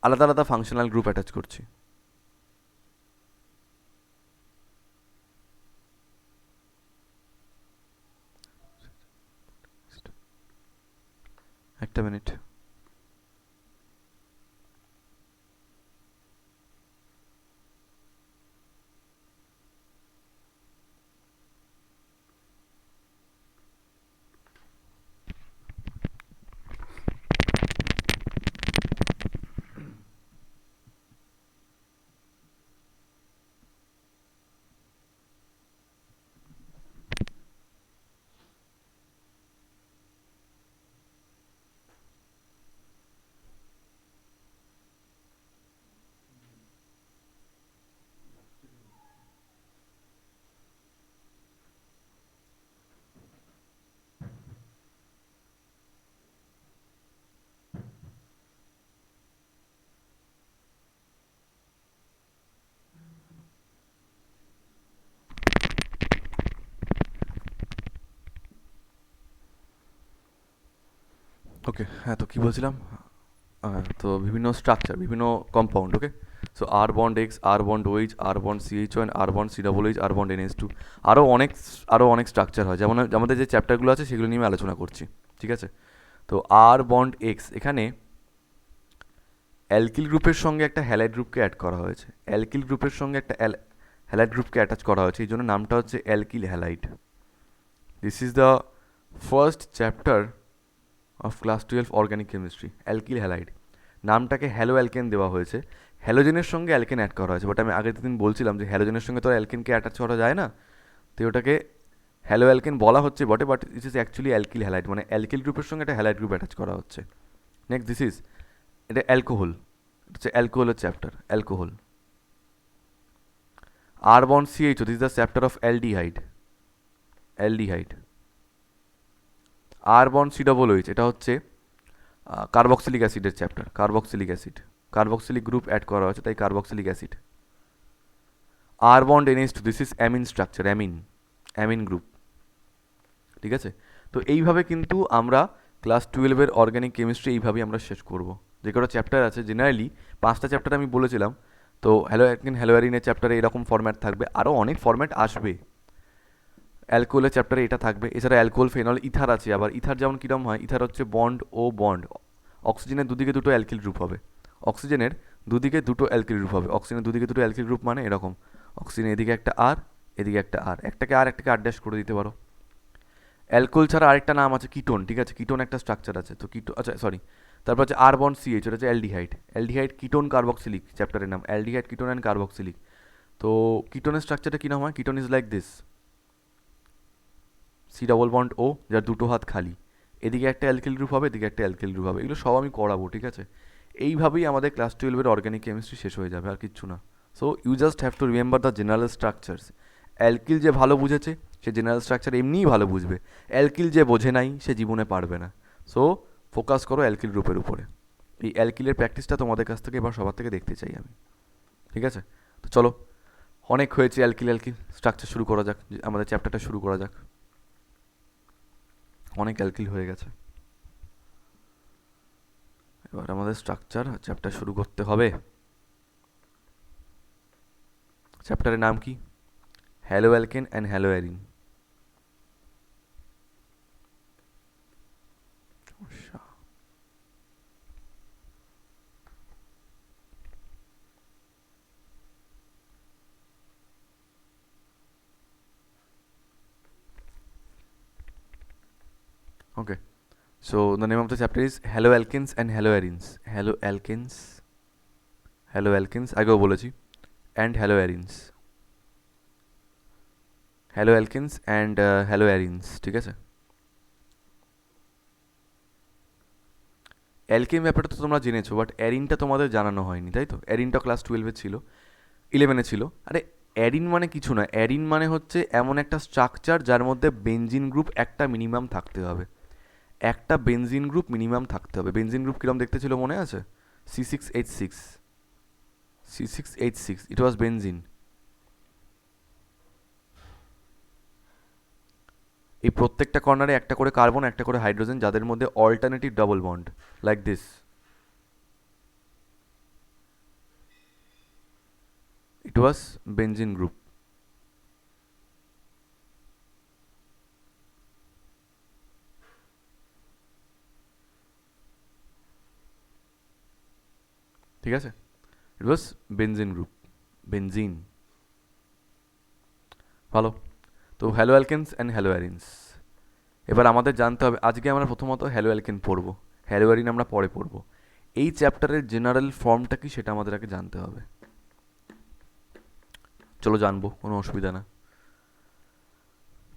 আলাদা আলাদা ফাংশনাল গ্রুপ অ্যাটাচ করছি। একটা মিনিট। ওকে, হ্যাঁ, তো কী বলছিলাম? তো বিভিন্ন স্ট্রাকচার, বিভিন্ন কম্পাউন্ড, ওকে। সো আর বন্ড এক্স, আর বন্ড ওইচ, আর বন্ড সিএইচ ওয়ান, আর বন্ড সি ডাবল এইচ, আর বন্ড এনএস টু, আরও অনেক স্ট্রাকচার হয়, যেমন আমাদের যে চ্যাপ্টারগুলো আছে সেগুলো নিয়ে আলোচনা করছি, ঠিক আছে? তো আর বন্ড এক্স, এখানে অ্যালকিল গ্রুপের সঙ্গে একটা হ্যালাইড গ্রুপকে অ্যাড করা হয়েছে, অ্যালকিল গ্রুপের সঙ্গে একটা হ্যালাইড গ্রুপকে অ্যাটাচ করা হয়েছে, এই জন্য নামটা হচ্ছে alkyl halide. This is the first chapter of class 12 organic chemistry, alkyl halide. নামটাকে হ্যালো অ্যালকেন দেওয়া হয়েছে, হ্যালোজেনের সঙ্গে অ্যালকেন অ্যাড করা হয়েছে, বাট আমি আগের দিন বলছিলাম যে হ্যালোজেনের সঙ্গে তো অ্যালকেনকে অ্যাটাচ করা যায় না, তো ওটাকে হ্যালো অ্যালকেন বলা হচ্ছে বটে, but it is actually alkyl halide, মানে অ্যালকিল গ্রুপের সঙ্গে একটা হ্যালাইড গ্রুপ অ্যাটাচ করা হচ্ছে। নেক্সট, দিস ইজ, এটা অ্যালকোহল, এটা হচ্ছে অ্যালকোহলের চ্যাপ্টার, alcohol. R bond CHO, this is the chapter of aldehyde, aldehyde. R bond C double H, এটা হচ্ছে কার্বক্সিলিক অ্যাসিডের চ্যাপ্টার, carboxylic acid, carboxylic group add করা হয়েছে, তাই carboxylic acid. R bond NH two, this is amine structure, amine group, ঠিক আছে? তো এইভাবে কিন্তু আমরা ক্লাস 12-এর অর্গানিক কেমিস্ট্রি এইভাবেই আমরা শেষ করব। যে কটা চ্যাপ্টার আছে, জেনারেলি 5টা চ্যাপ্টার আমি বলেছিলাম, তো হ্যালোয়ারিনের চ্যাপ্টারে এরকম ফরম্যাট থাকবে, আরও অনেক ফরম্যাট আসবে। অ্যালকোহলের চ্যাপ্টারে এটা থাকবে, এছাড়া অ্যালকোহল, ফেনল, ইথার আছে। আবার ইথার যেমন কীরকম হয়, ইথার হচ্ছে বন্ড ও বন্ড, অক্সিজেনের দুদিকে দুটো অ্যালকিল গ্রুপ হবে, অক্সিজেনের দুদিকে দুটো অ্যালকিল গ্রুপ হবে, অক্সিজেনের দুদিকে দুটো অ্যালকিল গ্রুপ মানে এরকম, অক্সিজেন এদিকে একটা আর, এদিকে একটা আর, একটাকে আর, একটাকে আর ড্যাশ করে দিতে পারো। অ্যালকোহল ছাড়া আরেকটা নাম আছে কিটোন, ঠিক আছে? কিটোন একটা স্ট্রাকচার আছে, তো আচ্ছা সরি, তারপর হচ্ছে আর বন্ড সিএইচ, ওটা হচ্ছে অ্যালডিহাইড, অ্যালডিহাইড কিটোন কার্বক্সিলিক, চ্যাপ্টারের নাম অ্যালডিহাইড কিটোন অ্যান্ড কার্বক্সিলিক। তো কিটোনের স্ট্রাকচারটা কী নাম হয়? Ketone is like this, C double bond O, যার দুটো হাত খালি, এদিকে একটা অ্যালকিল গ্রুপ হবে, এদিকে একটা অ্যালকিল গ্রুপ হবে। এগুলো সব আমি করাবো, ঠিক আছে? এইভাবেই আমাদের ক্লাস 12-এর অর্গানিক কেমিস্ট্রি শেষ হয়ে যাবে, আর কিচ্ছু না। So you just have to remember the general structures. Alkyl যে ভালো বুঝেছে সে জেনারেল স্ট্রাকচার এমনিই ভালো বুঝবে, অ্যালকিল যে বোঝে নাই সে জীবনে পারবে না। সো ফোকাস করো অ্যালকিল গ্রুপের উপরে। এই অ্যালকিলের প্র্যাকটিসটা তোমাদের কাছ থেকে এবার সবার থেকে দেখতে চাই আমি, ঠিক আছে? তো চলো, অনেক হয়েছে অ্যালকিল অ্যালকিল, স্ট্রাকচার শুরু করা যাক, আমাদের চ্যাপ্টারটা শুরু করা যাক। অনেক অ্যালকিল হয়ে গেছে, এবার আমাদের স্ট্রাকচার চ্যাপ্টার শুরু করতে হবে। চ্যাপ্টারের নাম কি? Hello alkane and hello arene. Okay, so the name of the chapter is Hello Alkenes and Hello Arenes. Hello Alkenes, Hello Alkenes আগেও বলেছি, and Hello Arenes. Hello Alkenes and Hello Arenes, ঠিক আছে। অ্যালকেন ব্যাপারটা তো তোমরা জেনেছো, but অ্যারিনটা তোমাদের জানানো হয়নি, তাই তো? অ্যারিনটা ক্লাস 12-এ ছিল, 11-এ ছিল। আরে অ্যারিন মানে কিছু না, অ্যারিন মানে হচ্ছে এমন একটা স্ট্রাকচার যার মধ্যে বেনজিন গ্রুপ একটা মিনিমাম থাকতে হবে। একটা বেনজিন গ্রুপ মিনিমাম থাকতে হবে। বেনজিন গ্রুপ কিরম দেখতে ছিল মনে আছে? C6H6, C6H6, ইট ওয়াজ বেনজিন। এই প্রত্যেকটা কর্নারে একটা করে কার্বন, একটা করে হাইড্রোজেন, যাদের মধ্যে alternative double bond, like this. It was benzene group. ঠিক আছে, ইট ওয়াজ বেনজিন গ্রুপ, বেনজিন। ভালো। তো হ্যালো অ্যালকেনস অ্যান্ড হ্যালো অ্যারিনস। এবার আমাদের জানতে হবে, আজকে আমরা প্রথমত হ্যালো অ্যালকেন পড়বো, হ্যালো অ্যারিন আমরা পরে পড়বো। এই চ্যাপ্টারের জেনারেল ফর্মটা কি সেটা আমাদের আগে জানতে হবে। চলো জানবো, কোনো অসুবিধা না।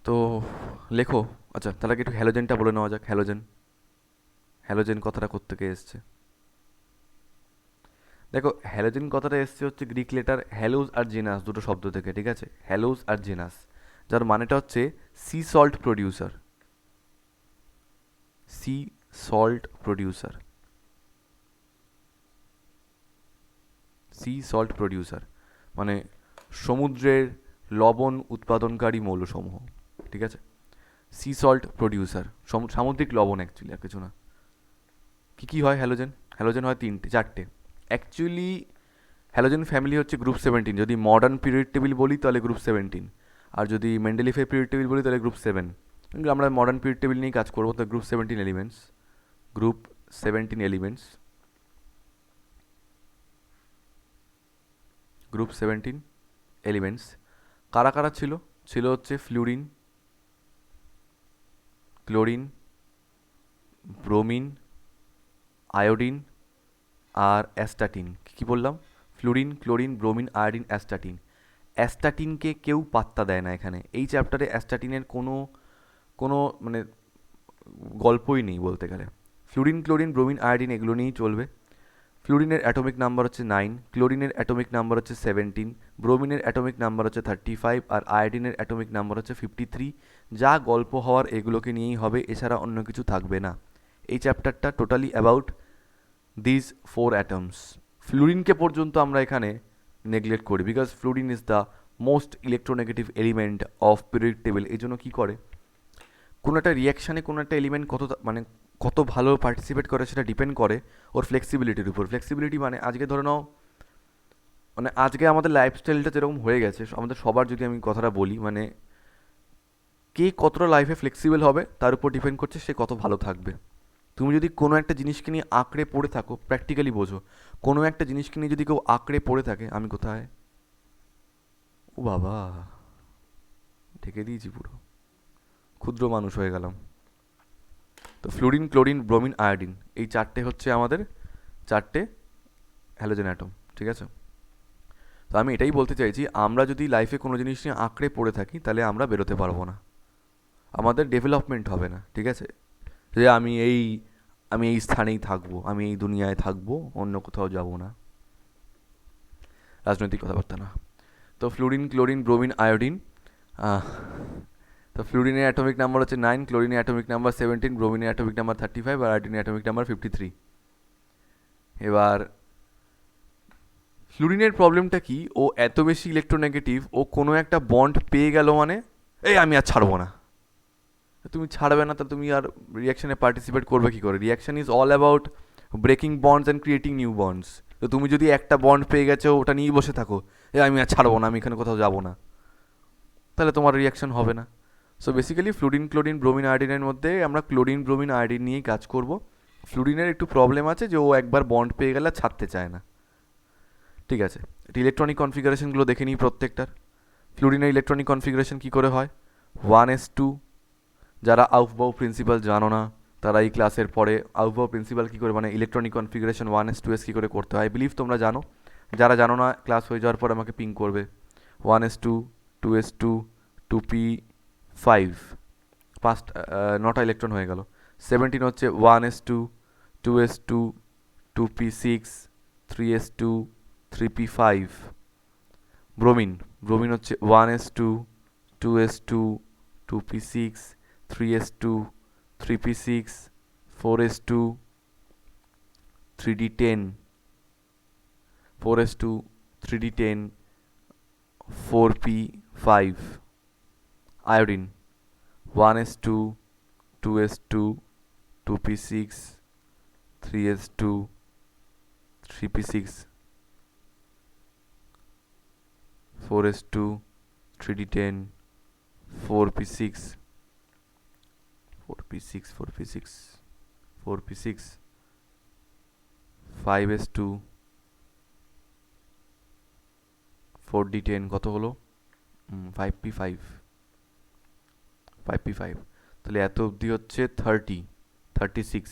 তো লেখো। আচ্ছা, তাহলে আগে একটু হ্যালোজেনটা বলে নেওয়া যাক। হ্যালোজেন, হ্যালোজেন কথাটা কোত্থেকে এসছে? দেখো, হ্যালোজেন কথাটা এসছে হচ্ছে গ্রিক লেটার হ্যালোজ আর জেনাস দুটো শব্দ থেকে, ঠিক আছে? হ্যালোজ আর জেনাস, যার মানেটা হচ্ছে sea salt producer. Sea salt producer, sea salt producer মানে সমুদ্রের লবণ উৎপাদনকারী মৌলসমূহ, ঠিক আছে? সি সল্ট প্রডিউসার, সামুদ্রিক লবণ অ্যাকচুয়ালি, আর কিছু না। কী কী হয় হ্যালোজেন? হ্যালোজেন হয় চারটে অ্যাকচুয়ালি। হ্যালোজেন ফ্যামিলি হচ্ছে গ্রুপ 17, যদি মডার্ন পিরিয়ড টেবিল বলি তাহলে গ্রুপ 17, আর যদি মেন্ডেলিফের পিরিয়ড টেবিল বলি তাহলে গ্রুপ 7। কিন্তু আমরা মডার্ন পিরিয়ড টেবিল নিয়েই কাজ করবো, তো group 17 elements, group 17 elements, group 17 elements. কারা কারা ছিল? ছিল হচ্ছে ফ্লুরিন, ক্লোরিন, ব্রোমিন, আয়োডিন আর অ্যাস্টাটিন। কী বললাম? Fluorine, chlorine, bromine, iodine, astatine. অ্যাস্টাটিনকে কেউ পাত্তা দেয় না এখানে। এই চ্যাপ্টারে অ্যাস্টাটিনের কোনো কোনো মানে গল্পই নেই বলতে গেলে। ফ্লুরিন, ক্লোরিন, ব্রোমিন, আয়োডিন এগুলো নিয়েই চলবে। ফ্লুরিনের অ্যাটমিক নাম্বার হচ্ছে 9, ক্লোরিনের অ্যাটমিক নাম্বার হচ্ছে 17, ব্রোমিনের অ্যাটমিক নাম্বার হচ্ছে 35, আর আয়োডিনের অ্যাটমিক নাম্বার হচ্ছে 53। যা গল্প হওয়ার এগুলোকে নিয়েই হবে, এছাড়া অন্য কিছু থাকবে না। এই চ্যাপ্টারটা টোটালি অ্যাবাউট দিস 4 অ্যাটমস। ফ্লুরিনকে পর্যন্ত আমরা এখানে নেগলেক্ট করি, because fluorine is the most electronegative element of periodic table. এই জন্য কী করে, কোনো একটা রিয়াকশানে কোনো একটা এলিমেন্ট মানে কত ভালো পার্টিসিপেট করে সেটা ডিপেন্ড করে ওর ফ্লেক্সিবিলিটির উপর। ফ্লেক্সিবিলিটি মানে আজকে ধরে নাও, মানে আজকে আমাদের লাইফস্টাইলটা যেরকম হয়ে গেছে, আমাদের সবার যদি আমি কথাটা বলি, মানে কে কতটা লাইফে ফ্লেক্সিবল হবে তার উপর ডিপেন্ড করছে সে কত ভালো থাকবে। তুমি যদি কোনো একটা জিনিসকে নিয়ে আঁকড়ে পড়ে থাকো, প্র্যাকটিক্যালি বোঝো, কোনো একটা জিনিসকে নিয়ে যদি কেউ আঁকড়ে পড়ে থাকে, আমি কোথায়, ও বাবা ঢেকে দিয়েছি পুরো, ক্ষুদ্র মানুষ হয়ে গেলাম। তো ফ্লুরিন, ক্লোরিন, ব্রোমিন, আয়োডিন, এই চারটে হচ্ছে আমাদের চারটে হ্যালোজেন অ্যাটম, ঠিক আছে? তো আমি এটাই বলতে চাইছি, আমরা যদি লাইফে কোনো জিনিস নিয়ে আঁকড়ে পড়ে থাকি তাহলে আমরা বেরোতে পারবো না, আমাদের ডেভেলপমেন্ট হবে না, ঠিক আছে? যে আমি এই স্থানেই থাকবো, আমি এই দুনিয়ায় থাকবো, অন্য কোথাও যাব না, রাজনৈতিক কথাবার্তা না। তো ফ্লুরিন, ক্লোরিন, ব্রোমিন, আয়োডিন। তো ফ্লুরিনের অ্যাটমিক নাম্বার হচ্ছে 9, ক্লোরিনের অ্যাটমিক নাম্বার 17, ব্রোমিনের অ্যাটমিক নাম্বার 35 আর আয়োডিনের অ্যাটমিক নাম্বার 53। এবার ফ্লুরিনের প্রবলেমটা কি, ও এত বেশি ইলেকট্রোনেগেটিভ, ও কোনো একটা বন্ড পেয়ে গেল মানে এই আমি আর ছাড়বো না। তুমি ছাড়বে না তো তুমি আর রিয়াকশানে পার্টিসিপেট করবে কি করে? Reaction is all about breaking bonds and creating new bonds. তো তুমি যদি একটা বন্ড পেয়ে গেছো ওটা নিয়েই বসে থাকো, এ আমি আর ছাড়বো না, আমি এখানে কোথাও যাবো না, তাহলে তোমার রিয়াকশন হবে না। So basically fluorine chlorine bromine আয়োডিনের মধ্যে আমরা ক্লোরিন ব্রোমিন আয়োডিন নিয়েই কাজ করব। ফ্লুরিনের একটু প্রবলেম আছে যে ও একবার বন্ড পেয়ে গেলে আর ছাড়তে চায় না। ঠিক আছে, ইলেকট্রনিক কনফিগারেশনগুলো দেখে নিই প্রত্যেকটার। ফ্লুরিনের ইলেকট্রনিক কনফিগারেশন কী করে হয়? 1s2। যারা আউফবাউ প্রিন্সিপাল জানো না তারা এই ক্লাসের পরে আউফবাউ প্রিন্সিপাল কী করে, মানে ইলেকট্রনিক কনফিগারেশন 1s2s কী করে করতে হয়, বিলিভ তোমরা জানো। যারা জানো না ক্লাস হয়ে যাওয়ার পর আমাকে পিং করবে। 1s2, 2s2, 2p5, পাঁচটা, নটা ইলেকট্রন হয়ে গেল। 17 হচ্ছে 1s2, 2s2, 2p6, 3s2, 3p5। Bromine, bromine হচ্ছে 1s2, 2s2, 2p6, 3s2, 3p6, 4s2, 3d10, 4s2, 3d10, 4p5। Iodine 1s2, 2s2, 2p6, 3s2, 3p6, 4s2, 3d10, 4p6, 4p6, 4p6, 4p6, 5s2, 4d10 কত হলো? 5p5, 5p5। তাহলে এত অবধি হচ্ছে 30, 36,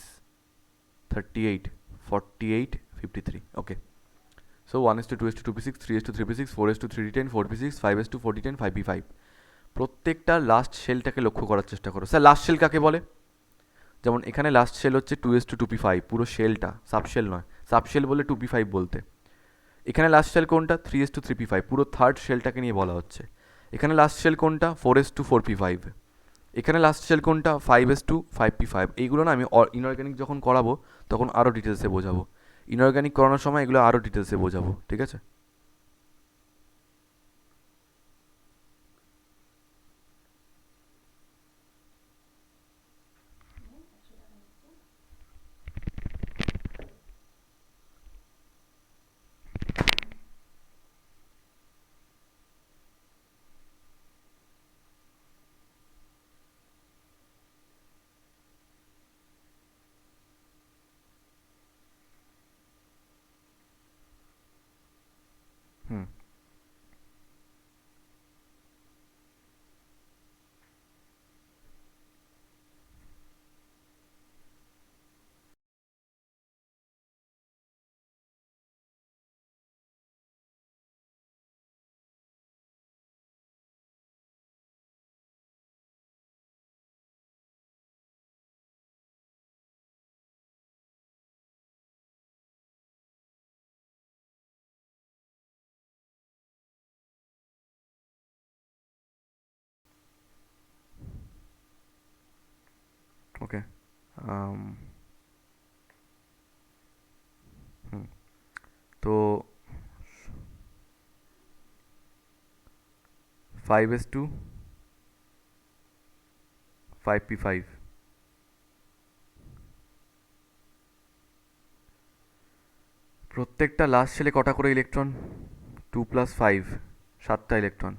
38, 48, 53। ওকে, so 1s2, 2s2, 2p6, 3s2, 3p6, 4s2, 3d10, 4p6, 5s2, 4d10, 5p5। প্রত্যেকটা last শেলটাকে লক্ষ্য করার চেষ্টা করো। স্যার লাস্ট শেল কাকে বলে? যেমন এখানে লাস্ট শেল হচ্ছে 2s2, 2p5, পুরো শেলটা, সাবশেল নয়। সাবশেল বলে 2p5 বলতে। এখানে লাস্ট শেল কোনটা? 3s2, 3p5, পুরো থার্ড শেলটাকে নিয়ে বলা হচ্ছে। এখানে লাস্ট শেল কোনটা? 4s2, 4p5। এখানে লাস্ট শেল কোনটা? 5s2, 5p5। এইগুলো না আমি ইনঅর্গ্যানিক যখন করাবো তখন আরও ডিটেলসে বোঝাবো। ইনঅর্গ্যানিক করানোর সময় এগুলো আরও ডিটেলসে বোঝাবো, ঠিক আছে? হুম। ওকে, হুম, তো 5s2, 5p5। প্রত্যেকটা লাস্ট শেলে কটা করে ইলেকট্রন? 2 + 5, 7টা ইলেকট্রন।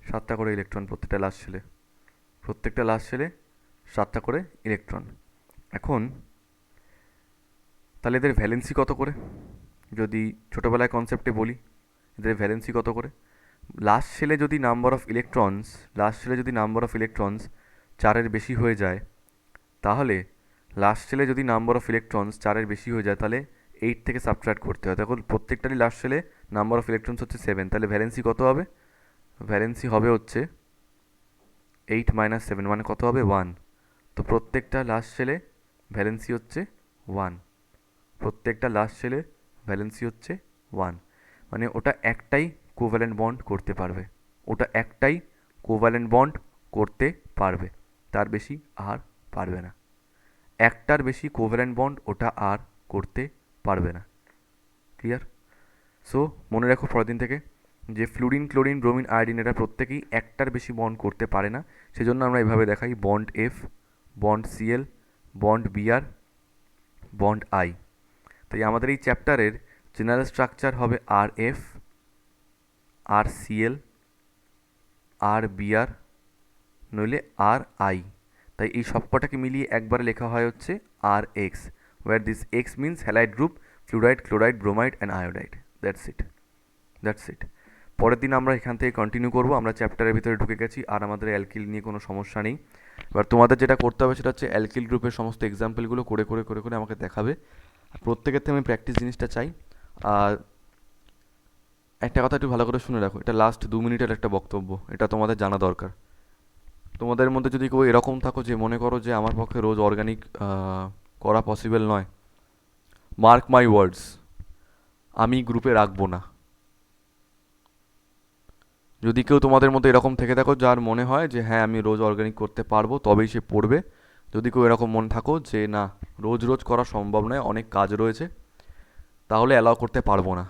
সাতটা করে ইলেকট্রন প্রত্যেকটা লাস্ট শেলে, প্রত্যেকটা লাস্ট শেলে 7টা করে ইলেকট্রন। এখন তাহলে এদের ভ্যালেন্সি কত করে? যদি ছোটোবেলায় কনসেপ্টে বলি, এদের ভ্যালেন্সি কত করে? লাস্ট শেলে যদি নাম্বার অফ ইলেকট্রনস, লাস্ট শেলে যদি নাম্বার অফ ইলেকট্রনস 4-এর বেশি হয়ে যায়, তাহলে লাস্ট শেলে যদি নাম্বার অফ ইলেকট্রনস 4-এর বেশি হয়ে যায় তাহলে 8 থেকে সাবট্রাক্ট করতে হয়। তখন প্রত্যেকটারই লাস্ট শেলে নাম্বার অফ ইলেকট্রনস হচ্ছে 7, তাহলে ভ্যালেন্সি কত হবে? ভ্যালেন্সি হবে হচ্ছে 8 - 7, মানে কত হবে? 1। তো প্রত্যেকটা লাস্ট শেলে ভ্যালেন্সি হচ্ছে 1, প্রত্যেকটা লাস্ট শেলে ভ্যালেন্সি হচ্ছে 1, মানে ওটা একটাই কোভ্যালেন্ট বন্ড করতে পারবে, ওটা একটাই কোভ্যালেন্ট বন্ড করতে পারবে, তার বেশি আর পারবে না। একটার বেশি কোভ্যালেন্ট বন্ড ওটা আর করতে পারবে না। ক্লিয়ার? সো মনে রাখো পরের দিন থেকে যে ফ্লুরিন, ক্লোরিন, ব্রোমিন, আয়োডিন এরা প্রত্যেকেই একটার বেশি বন্ড করতে পারে না, সেজন্য আমরা এভাবে দেখাই bond F, bond Cl, bond Br, bond I. তাই আমাদের এই চ্যাপ্টারের জেনারেল স্ট্রাকচার হবে R F, R Cl, R Br, নইলে আর আই। তাই এই সবকটাকে মিলিয়ে একবারে লেখা হয় হচ্ছে R X, where this X means halide group, fluoride, chloride, bromide and iodide. That's it, that's it. পরের দিন আমরা এখান থেকে কন্টিনিউ করবো। আমরা চ্যাপ্টারের ভিতরে ঢুকে গেছি আর আমাদের অ্যালকিল নিয়ে কোনো সমস্যা নেই। এবার তোমাদের যেটা করতে হবে সেটা হচ্ছে অ্যালকিল গ্রুপের সমস্ত এক্সাম্পলগুলো করে করে করে করে আমাকে দেখাবে। আর প্রত্যেকের থেকে আমি প্র্যাকটিস জিনিসটা চাই। আর একটা কথা একটু ভালো করে শুনে রাখো, এটা লাস্ট 2 মিনিটের একটা বক্তব্য, এটা তোমাদের জানা দরকার। তোমাদের মধ্যে যদি কেউ এরকম থাকো যে মনে করো যে আমার পক্ষে রোজ অর্গানিক করা পসিবল নয়, মার্ক মাই ওয়ার্ডস, আমি গ্রুপে রাখবো না। যদি কেউ তোমাদের মধ্যে এরকম থেকে থাকো যার মনে হয় যে হ্যাঁ আমি রোজ অর্গানিক করতে পারবো তবেই সে পড়বে, যদি কেউ এরকম মনে থাকো যে না রোজ রোজ করা সম্ভব নয়, অনেক কাজ রয়েছে, তাহলে অ্যালাউ করতে পারবো না।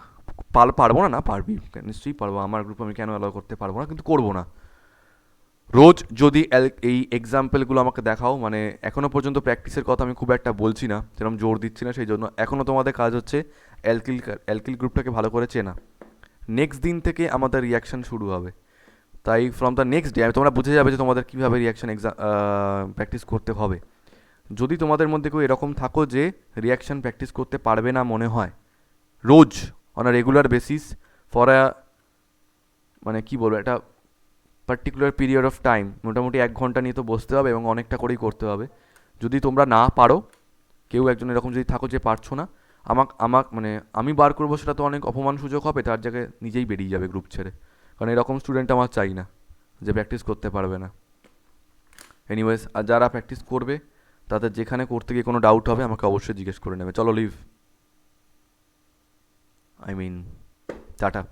পারবো না, না পারবি, নিশ্চয়ই পারবো, আমার গ্রুপে আমি কেন অ্যালাউ করতে পারবো না, কিন্তু করবো না। রোজ যদি এই এক্সাম্পলগুলো আমাকে দেখাও, মানে এখনও পর্যন্ত প্র্যাকটিসের কথা আমি খুব একটা বলছি না, যেরকম জোর দিচ্ছি না, সেই জন্য এখনও তোমাদের কাজ হচ্ছে অ্যালকিল গ্রুপটাকে ভালো করে চেনা। নেক্সট দিন থেকে আমাদের রিয়াকশান শুরু হবে, তাই ফ্রম দ্য নেক্সট ডে তোমরা বুঝে যাবে যে তোমাদের কীভাবে রিয়াকশান প্র্যাকটিস করতে হবে। যদি তোমাদের মধ্যে কেউ এরকম থাকো যে রিয়াকশান প্র্যাকটিস করতে পারবে না মনে হয় রোজ on a regular basis for মানে কী বলবো, একটা পার্টিকুলার পিরিয়ড অফ টাইম, মোটামুটি 1 ঘন্টা নিয়ে তো বসতে হবে এবং অনেকটা করেই করতে হবে। যদি তোমরা না পারো, কেউ একজন এরকম যদি থাকো যে পারছো না, মানে আমি বার করবো সেটা তো অনেক অপমান সুযোগ হবে, তার জায়গায় নিজেই বেরিয়ে যাবে গ্রুপ ছেড়ে, কারণ এরকম স্টুডেন্ট আমার চাই না যে প্র্যাকটিস করতে পারবে না। এনিওয়েজ, আর যারা প্র্যাকটিস করবে তাদের যেখানে করতে গিয়ে কোনো ডাউট হবে আমাকে অবশ্যই জিজ্ঞেস করে নেবে। চলো লিভ, টাটা।